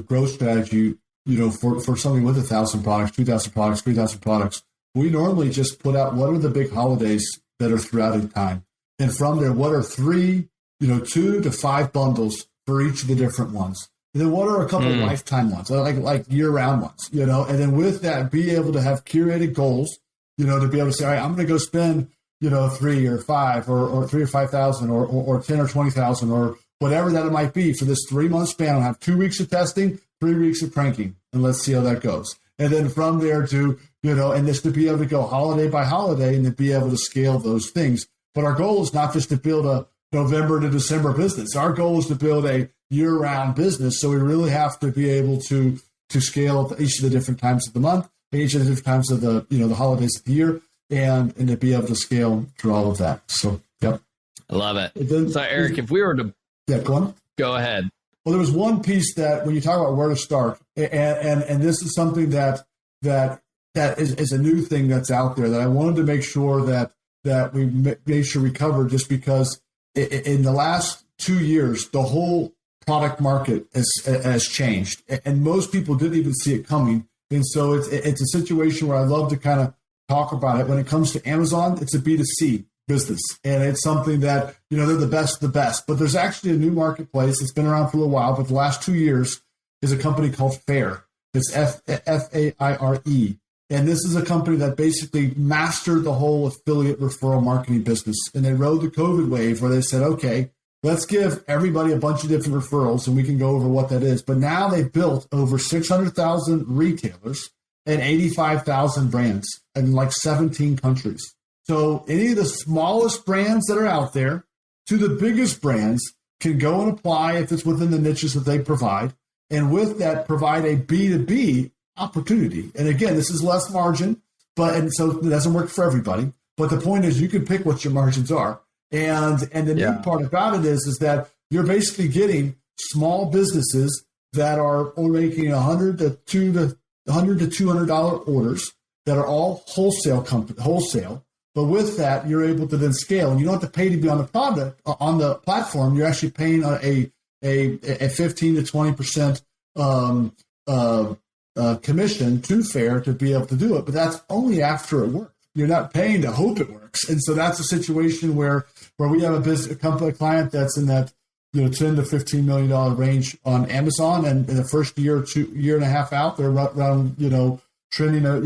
growth strategy, for something with 1,000 products, 2,000 products, 3,000 products, we normally just put out what are the big holidays that are throughout a time. And from there, what are 2 to 5 bundles for each of the different ones. And then what are a couple of lifetime ones, like year-round ones, and then with that, be able to have curated goals, to be able to say, all right, I'm going to go spend, 3 or 5 or 3 or 5,000 or 10 or 20,000 or whatever that it might be for this 3-month span. I'll have 2 weeks of testing, 3 weeks of cranking, and let's see how that goes. And then from there to, and just to be able to go holiday by holiday and to be able to scale those things. But our goal is not just to build a November to December business. Our goal is to build a year-round business. So we really have to be able to scale each of the different times of the month. age at different times of the holidays of the year, and to be able to scale through all of that. So, yep. I love it. Then, so, Eric, if we were to go ahead. Well, there was one piece that when you talk about where to start, and this is something that is a new thing that's out there that I wanted to make sure that we made sure we covered, just because in the last 2 years, the whole product market has changed, and most people didn't even see it coming. And so it's a situation where I love to kind of talk about it. When it comes to Amazon, it's a B2C business, and it's something that, they're the best of the best. But there's actually a new marketplace that's been around for a little while, but the last 2 years is a company called Faire. It's F-A-I-R-E. And this is a company that basically mastered the whole affiliate referral marketing business. And they rode the COVID wave where they said, okay, let's give everybody a bunch of different referrals, and we can go over what that is. But now they've built over 600,000 retailers and 85,000 brands in like 17 countries. So any of the smallest brands that are out there to the biggest brands can go and apply if it's within the niches that they provide. And with that, provide a B2B opportunity. And again, this is less margin, and so it doesn't work for everybody. But the point is, you can pick what your margins are. And the neat part about it is that you're basically getting small businesses that are making $100 to $200 orders that are all wholesale. But with that, you're able to then scale, and you don't have to pay to be on the product on the platform. You're actually paying a 15 to 20% commission to Faire to be able to do it. But that's only after it works. You're not paying to hope it works. And so that's a situation where we have a client that's in that 10 to $15 million range on Amazon, and in the first year and a half out, they're around trending a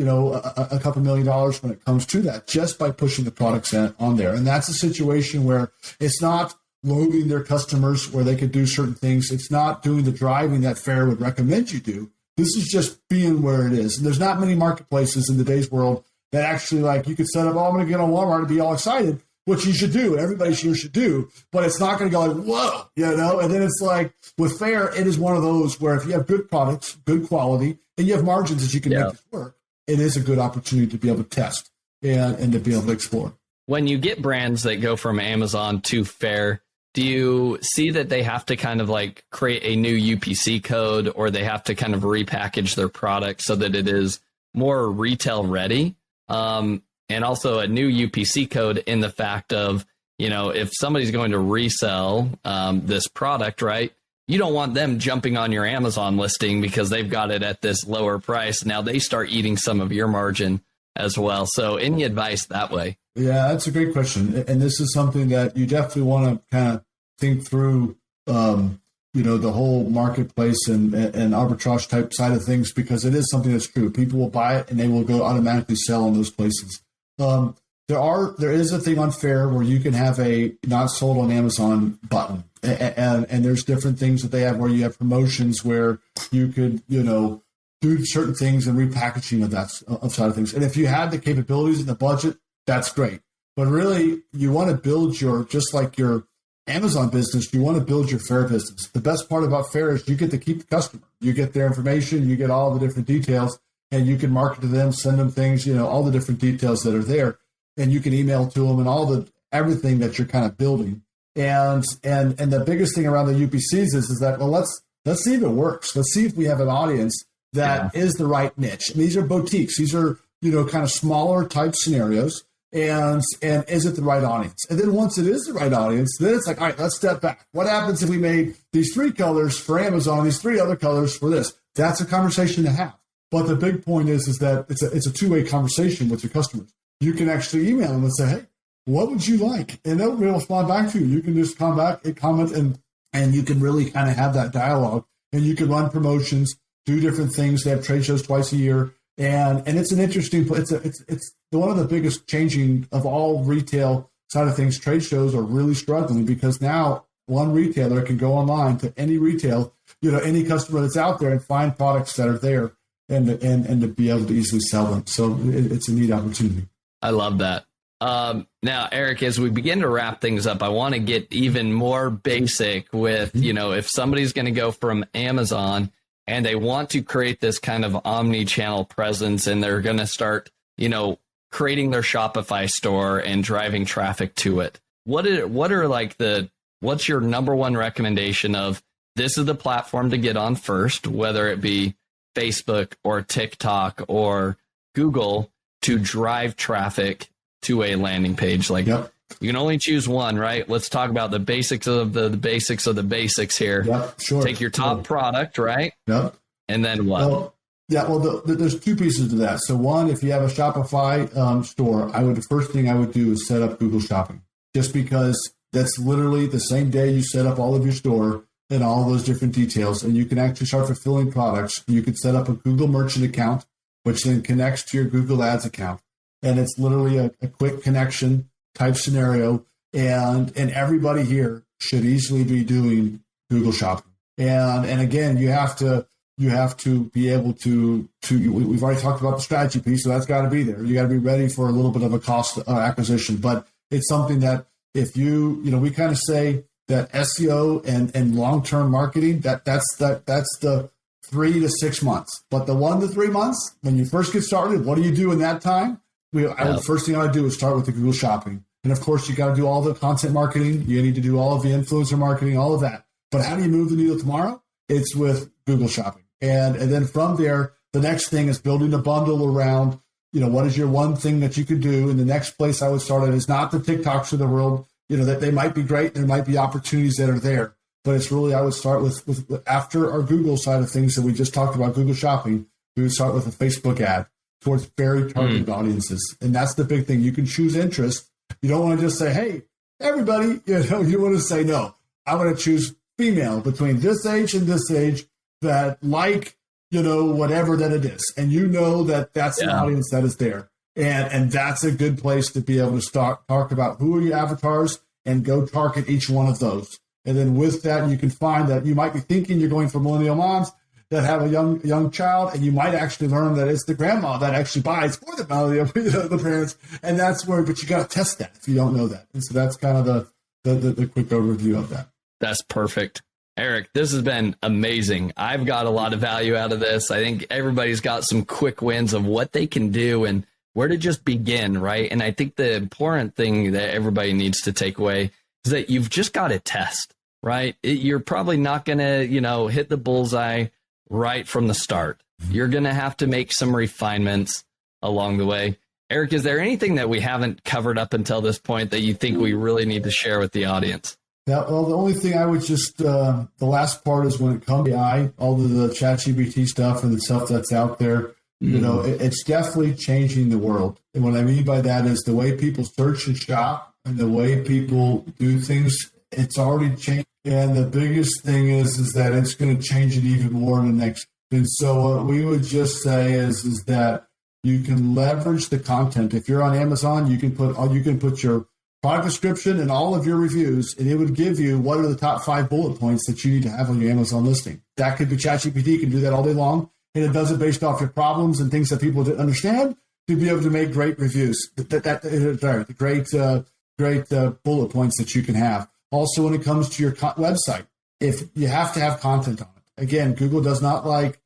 couple $1 million when it comes to that, just by pushing the products on there. And that's a situation where it's not loading their customers where they could do certain things. It's not doing the driving that Faire would recommend you do. This is just being where it is. And there's not many marketplaces in today's world that actually, like, you could set up, I'm going to get on Walmart and be all excited, which you should do, and everybody here should do, but it's not going to go like, whoa, and then it's like, with Faire, it is one of those where if you have good products, good quality, and you have margins that you can make this work, it is a good opportunity to be able to test and to be able to explore. When you get brands that go from Amazon to Faire, do you see that they have to kind of like create a new UPC code, or they have to kind of repackage their product so that it is more retail ready? And also a new UPC code in the fact of, if somebody's going to resell this product, right, you don't want them jumping on your Amazon listing because they've got it at this lower price. Now they start eating some of your margin as well. So any advice that way? Yeah, that's a great question. And this is something that you definitely want to kind of think through, the whole marketplace and arbitrage type side of things, because it is something that's true. People will buy it and they will go automatically sell in those places. There is a thing on Faire where you can have a not sold on Amazon button, and there's different things that they have where you have promotions where you could, do certain things and repackaging of that side of things. And if you had the capabilities and the budget, that's great. But really, you want to build just like your Amazon business, you want to build your Faire business. The best part about Faire is you get to keep the customer. You get their information, you get all the different details, and you can market to them, send them things, all the different details that are there, and you can email to them and everything that you're kind of building. And the biggest thing around the UPCs is that, well, let's see if it works. Let's see if we have an audience that is the right niche. And these are boutiques. These are, kind of smaller type scenarios. And is it the right audience? And then once it is the right audience, then it's like, all right, let's step back. What happens if we made these 3 colors for Amazon, these 3 other colors for this? That's a conversation to have. But the big point is that it's a two-way conversation with your customers. You can actually email them and say, hey, what would you like? And they'll respond back to you. You can just come back and comment, and you can really kind of have that dialogue. And you can run promotions, do different things. They have trade shows twice a year. And it's an interesting, it's one of the biggest changing of all retail side of things. Trade shows are really struggling because now one retailer can go online to any retail, any customer that's out there and find products that are there and to be able to easily sell them. So it's a neat opportunity. I love that. Now, Eric, as we begin to wrap things up, I want to get even more basic with, if somebody's going to go from Amazon and they want to create this kind of omni-channel presence, and they're going to start, creating their Shopify store and driving traffic to it. What's your number one recommendation of this is the platform to get on first, whether it be Facebook or TikTok or Google, to drive traffic to a landing page? You can only choose one, right? Let's talk about the basics of the basics of the basics here. Yep, sure. Take your top product, right? Yep. And then what? There's two pieces to that. So one, if you have a Shopify store, the first thing I would do is set up Google Shopping, just because that's literally the same day you set up all of your store and all those different details, and you can actually start fulfilling products. You could set up a Google Merchant account, which then connects to your Google Ads account. And it's literally a quick connection type scenario. And everybody here should easily be doing Google Shopping. And again, you have to be able to we've already talked about the strategy piece, so that's got to be there. You got to be ready for a little bit of a cost acquisition, but it's something that if we kind of say that SEO and long-term marketing, that's the 3 to 6 months. But the 1 to 3 months, when you first get started, what do you do in that time? The first thing I would do is start with the Google Shopping. And of course, you got to do all the content marketing. You need to do all of the influencer marketing, all of that. But how do you move the needle tomorrow? It's with Google Shopping. And then from there, the next thing is building a bundle around, what is your one thing that you could do? And the next place I would start at is not the TikToks of the world, that they might be great. There might be opportunities that are there. But it's really, I would start with after our Google side of things that we just talked about, Google Shopping, we would start with a Facebook ad towards very targeted audiences. And that's the big thing. You can choose interest. You don't want to just say, hey, everybody, you want to say, no, I want to choose female between this age and this age that whatever that it is. And that's an audience that is there. And that's a good place to be able to start talk about who are your avatars and go target each one of those. And then with that, you can find that you might be thinking you're going for millennial moms that have a young child, and you might actually learn that it's the grandma that actually buys for the parents. And that's where, but you got to test that if you don't know that. And so that's kind of the quick overview of that. That's perfect. Eric, this has been amazing. I've got a lot of value out of this. I think everybody's got some quick wins of what they can do and where to just begin, right? And I think the important thing that everybody needs to take away is that you've just got to test, right? You're probably not going to, hit the bullseye right from the start. You're going to have to make some refinements along the way. Eric, is there anything that we haven't covered up until this point that you think we really need to share with the audience? Yeah, well, the only thing I would just, the last part is when it comes to AI, all of the ChatGPT stuff and the stuff that's out there, it's definitely changing the world. And what I mean by that is the way people search and shop and the way people do things, it's already changed. And the biggest thing is that it's going to change it even more in the next. And so what we would just say is that you can leverage the content. If you're on Amazon, you can put your product description and all of your reviews, and it would give you what are the top 5 bullet points that you need to have on your Amazon listing. That could be ChatGPT, can do that all day long, and it does it based off your problems and things that people didn't understand to be able to make great reviews. Great bullet points that you can have. Also, when it comes to your website, if you have to have content on it. Again, Google does not like,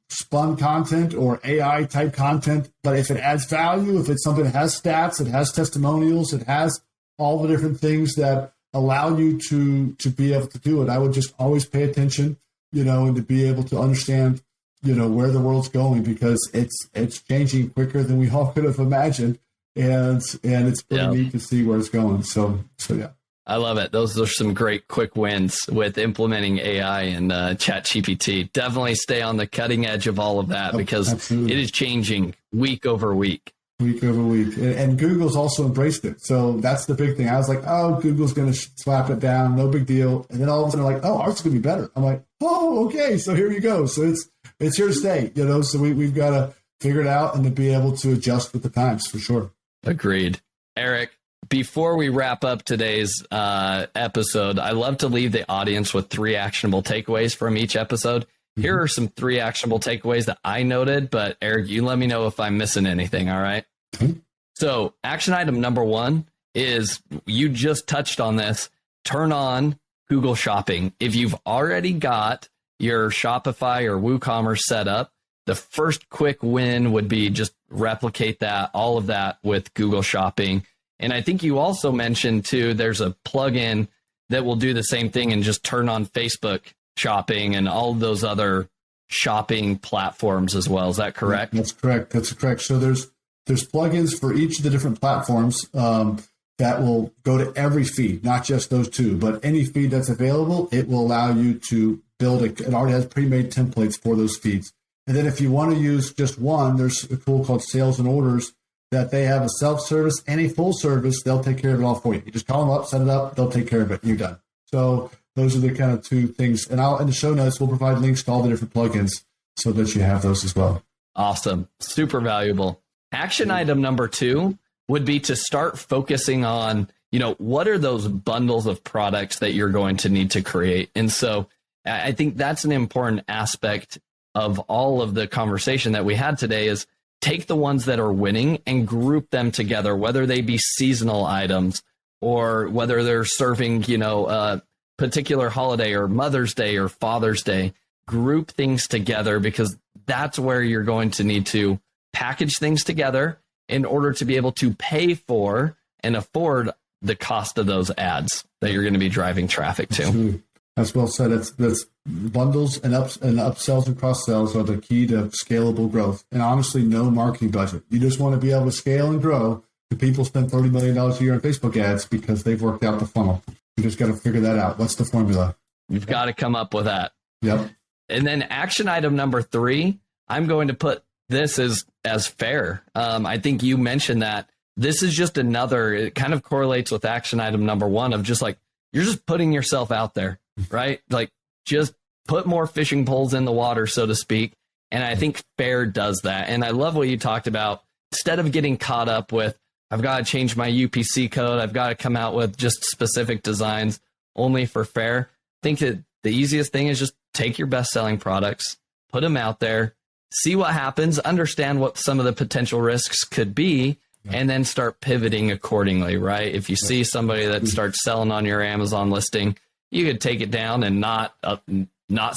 spun content or AI type content, but if it adds value, if it's something that has stats, it has testimonials, it has all the different things that allow you to be able to do it, I would just always pay attention, and to be able to understand, where the world's going, because it's changing quicker than we all could have imagined. And it's pretty neat to see where it's going. So yeah. I love it. Those are some great quick wins with implementing AI and ChatGPT. Definitely stay on the cutting edge of all of that because Absolutely. It is changing week over week. Week over week. And Google's also embraced it. So that's the big thing. I was like, oh, Google's going to slap it down. No big deal. And then all of a sudden, they're like, oh, ours is going to be better. I'm like, oh, okay. So here you go. So it's here to stay, so we've got to figure it out and to be able to adjust with the times for sure. Agreed. Eric, before we wrap up today's episode, I love to leave the audience with 3 actionable takeaways from each episode. Mm-hmm. Here are some 3 actionable takeaways that I noted, but Eric, you let me know if I'm missing anything. All right. Mm-hmm. So action item number 1 is, you just touched on this, turn on Google Shopping. If you've already got, your Shopify or WooCommerce setup, the first quick win would be just replicate that, all of that with Google Shopping. And I think you also mentioned too, there's a plugin that will do the same thing and just turn on Facebook Shopping and all those other shopping platforms as well. Is that correct? That's correct. That's correct. So there's plugins for each of the different platforms that will go to every feed, not just those two, but any feed that's available. It will allow you to build it already has pre-made templates for those feeds. And then if you want to use just one, there's a tool called Sales and Orders that they have a self-service and a full service. They'll take care of it all for you. You just call them up, set it up, they'll take care of it, and you're done. So those are the kind of two things. And in the show notes, we'll provide links to all the different plugins so that you have those as well. Awesome. Super valuable. Action item number 2 would be to start focusing on, what are those bundles of products that you're going to need to create? And so I think that's an important aspect of all of the conversation that we had today is take the ones that are winning and group them together, whether they be seasonal items or whether they're serving, a particular holiday or Mother's Day or Father's Day. Group things together because that's where you're going to need to package things together in order to be able to pay for and afford the cost of those ads that you're going to be driving traffic to. Absolutely. That's well said. That's bundles and upsells and cross sells are the key to scalable growth. And honestly, no marketing budget. You just want to be able to scale and grow. The people spend $30 million a year on Facebook ads because they've worked out the funnel. You just got to figure that out. What's the formula? You've got to come up with that. Yep. And then action item number 3, I'm going to put this as fair. I think you mentioned that this is just it kind of correlates with action item number 1 of just like, you're just putting yourself out there, right? Like just put more fishing poles in the water, so to speak. And I think fair does that. And I love what you talked about. Instead of getting caught up with, I've got to change my UPC code, I've got to come out with just specific designs only for fair. I think that the easiest thing is just take your best-selling products, put them out there, see what happens, understand what some of the potential risks could be, and then start pivoting accordingly, right? If you see somebody that starts selling on your Amazon listing, you could take it down and not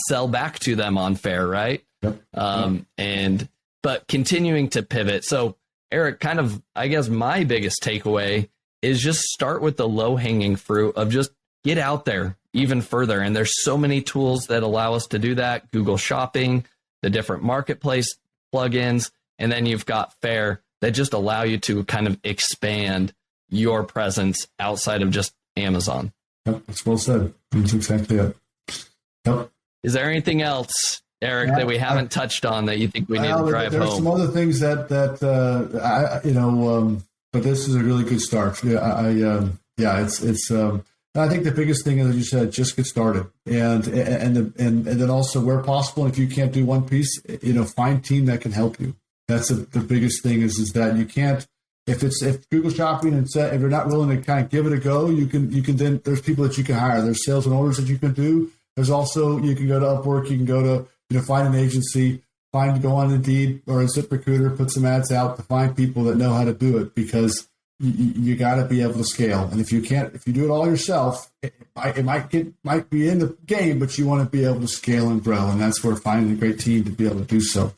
sell back to them on fair, right? But continuing to pivot. So Eric, kind of, I guess my biggest takeaway is just start with the low-hanging fruit of just get out there even further. And there's so many tools that allow us to do that. Google Shopping, the different marketplace plugins, and then you've got Fair that just allow you to kind of expand your presence outside of just Amazon. Yep, that's well said. That's exactly it. Yep. Is there anything else, Eric, that we haven't touched on that you think we need to drive home? There's some other things that but this is a really good start. I think the biggest thing is, as you said, just get started, and then also where possible, if you can't do one piece, find a team that can help you. That's the biggest thing is that you can't. If Google Shopping and if you're not willing to kind of give it a go, you can then there's people that you can hire. There's sales and orders that you can do. There's also you can go to Upwork, you can go to find an agency, go on Indeed or a ZipRecruiter, put some ads out to find people that know how to do it because you got to be able to scale. And if you do it all yourself, it might be in the game, but you want to be able to scale and grow. And that's where finding a great team to be able to do so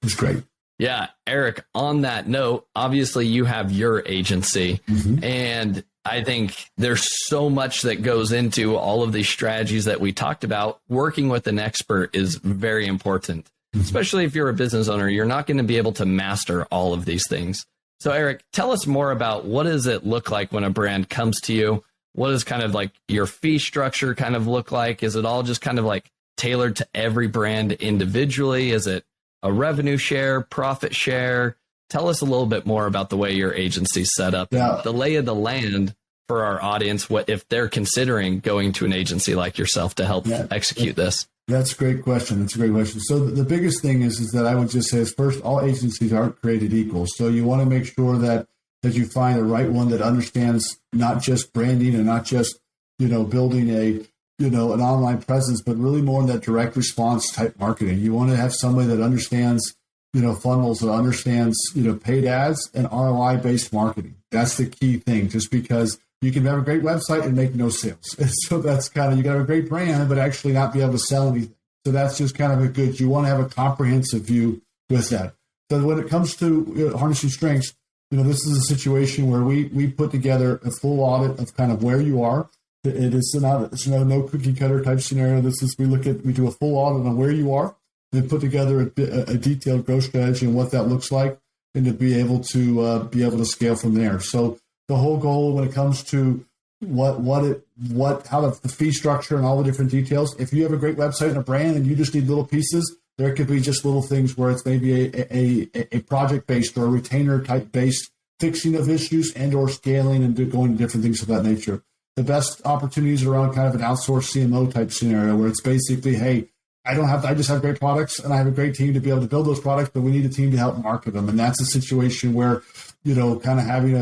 is great. Yeah, Eric, on that note, obviously you have your agency, and I think there's so much that goes into all of these strategies that we talked about. Working with an expert is very important, especially if you're a business owner. You're not going to be able to master all of these things. So, Eric, tell us more about what does it look like when a brand comes to you? What does kind of like your fee structure kind of look like? Is it all just kind of like tailored to every brand individually? Is it a revenue share, profit share? Tell us a little bit more about the way your agency's set up, the lay of the land for our audience, what if they're considering going to an agency like yourself to help execute this. That's a great question. So the biggest thing is that I would just say is first, all agencies aren't created equal. So you want to make sure that you find the right one that understands not just branding and not just, building an online presence, but really more in that direct response type marketing. You want to have somebody that understands, funnels, that understands, paid ads and ROI based marketing. That's the key thing, just because you can have a great website and make no sales. And so that's you got a great brand, but actually not be able to sell anything. So that's just kind of a good, you want to have a comprehensive view with that. So when it comes to harnessing strengths, this is a situation where we put together a full audit of kind of where you are. It's no cookie cutter type scenario. We do a full audit on where you are and put together a detailed growth strategy and what that looks like, and to be able to scale from there. So the whole goal when it comes to the fee structure and all the different details. If you have a great website and a brand and you just need little pieces, there could be just little things where it's maybe a project-based or a retainer-type based fixing of issues and or scaling and going to different things of that nature. The best opportunities are around kind of an outsourced CMO type scenario where it's basically, hey, I just have great products and I have a great team to be able to build those products, but we need a team to help market them. And that's a situation where, kind of having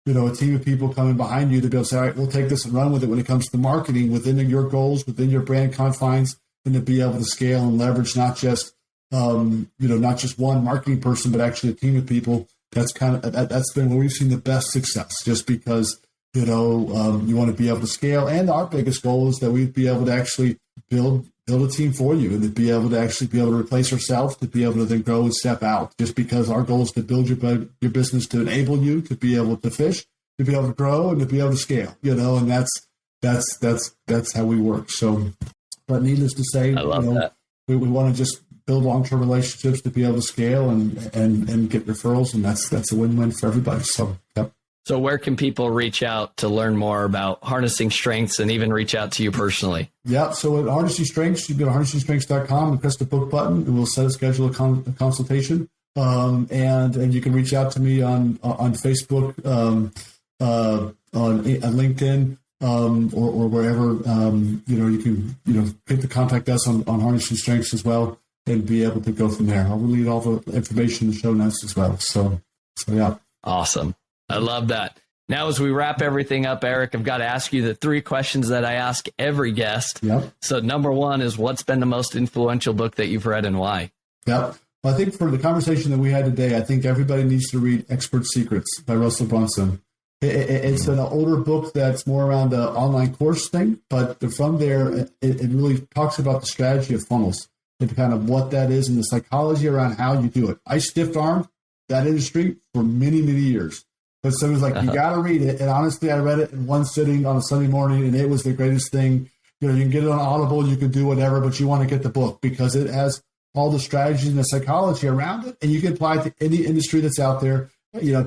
a team of people coming behind you to be able to say, all right, we'll take this and run with it when it comes to marketing within your goals, within your brand confines, and to be able to scale and leverage not just one marketing person, but actually a team of people. That's been where we've seen the best success, just because, you want to be able to scale. And our biggest goal is that we'd be able to actually build a team for you and to be able to replace ourselves, to be able to then grow and step out, just because our goal is to build your business to enable you to be able to fish, to be able to grow and to be able to scale, and that's how we work. So, but needless to say, we want to just build long-term relationships to be able to scale and get referrals. And that's a win-win for everybody. So, yep. So where can people reach out to learn more about harnessing strengths and even reach out to you personally? Yeah. So at Harnessing Strengths, you go to harnessingstrengths.com and press the book button and we'll schedule a consultation. And you can reach out to me on Facebook, on LinkedIn, or wherever, you can, hit the contact us on Harnessing Strengths as well and be able to go from there. I'll relate all the information in the show notes as well. So yeah. Awesome. I love that. Now, as we wrap everything up, Eric, I've got to ask you the 3 questions that I ask every guest. Yep. So number 1 is, what's been the most influential book that you've read and why? Yep. Well, I think for the conversation that we had today, I think everybody needs to read Expert Secrets by Russell Brunson. It's an older book that's more around the online course thing, but from there, it really talks about the strategy of funnels and kind of what that is and the psychology around how you do it. I stiff-armed that industry for many, many years. But someone's like, you got to read it. And honestly, I read it in one sitting on a Sunday morning, and it was the greatest thing. You can get it on Audible, you can do whatever, but you want to get the book because it has all the strategies and the psychology around it. And you can apply it to any industry that's out there.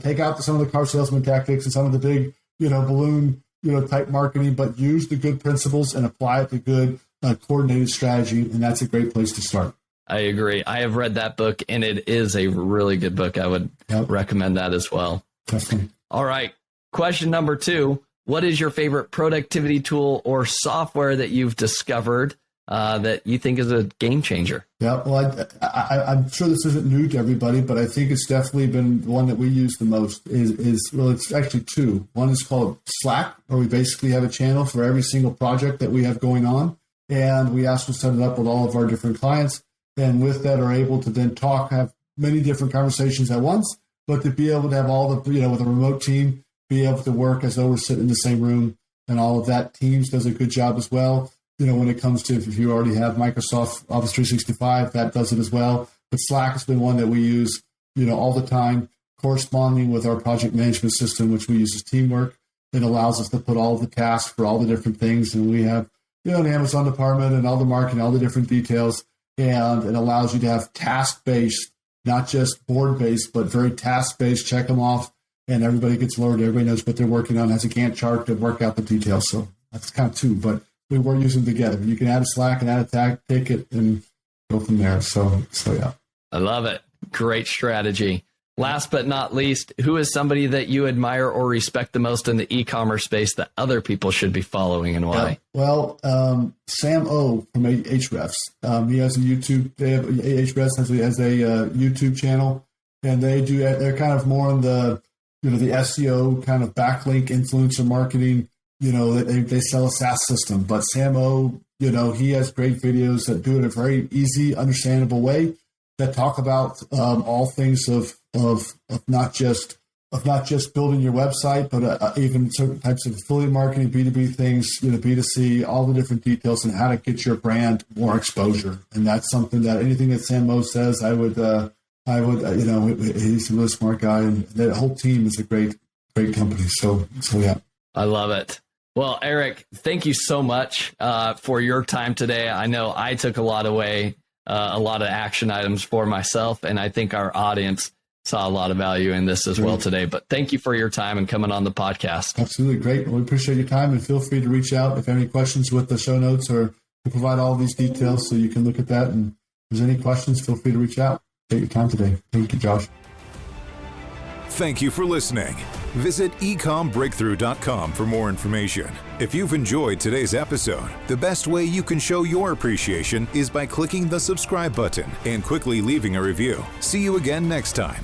Take out some of the car salesman tactics and some of the big, balloon, type marketing, but use the good principles and apply it to good coordinated strategy. And that's a great place to start. I agree. I have read that book, and it is a really good book. I would recommend that as well. Definitely. All right. Question number 2. What is your favorite productivity tool or software that you've discovered that you think is a game changer? Yeah, well, I'm sure this isn't new to everybody, but I think it's definitely been the one that we use the most it's actually 2. One is called Slack, where we basically have a channel for every single project that we have going on. And we also set it up with all of our different clients. And with that are able to then have many different conversations at once, but to be able to have all the, with a remote team, be able to work as though we're sitting in the same room and all of that. Teams does a good job as well. When it comes to, if you already have Microsoft Office 365, that does it as well. But Slack has been one that we use, all the time, corresponding with our project management system, which we use as Teamwork. It allows us to put all the tasks for all the different things. And we have, an Amazon department and all the marketing, all the different details. And it allows you to have task-based, not just board-based, but very task-based, check them off, and everybody gets alerted. Everybody knows what they're working on, has a Gantt chart to work out the details. So that's kind of 2, but we were using them together. You can add a Slack and add a tag ticket and go from there. So yeah. I love it. Great strategy. Last but not least, who is somebody that you admire or respect the most in the e-commerce space that other people should be following, and why? Well, Sam O from Ahrefs. He has a YouTube. Ahrefs has a YouTube channel, and they're kind of more in the the SEO kind of backlink influencer marketing. They sell a SaaS system, but Sam O, he has great videos that do it in a very easy, understandable way that talk about all things of not just not just building your website, but even certain types of affiliate marketing, B2B things, B2C, all the different details and how to get your brand more exposure. And that's something that anything that Sam Moe says, I would, he's a really smart guy, and that whole team is a great company. So yeah. I love it. Well, Eric, thank you so much for your time today. I know I took a lot of action items for myself, and I think our audience saw a lot of value in this as well today. But thank you for your time and coming on the podcast. Absolutely. Great. Well, we appreciate your time, and feel free to reach out if you have any questions with the show notes, or to provide all these details so you can look at that. And if there's any questions, feel free to reach out. Take your time today. Thank you, Josh. Thank you for listening. Visit EcomBreakthrough.com for more information. If you've enjoyed today's episode, the best way you can show your appreciation is by clicking the subscribe button and quickly leaving a review. See you again next time.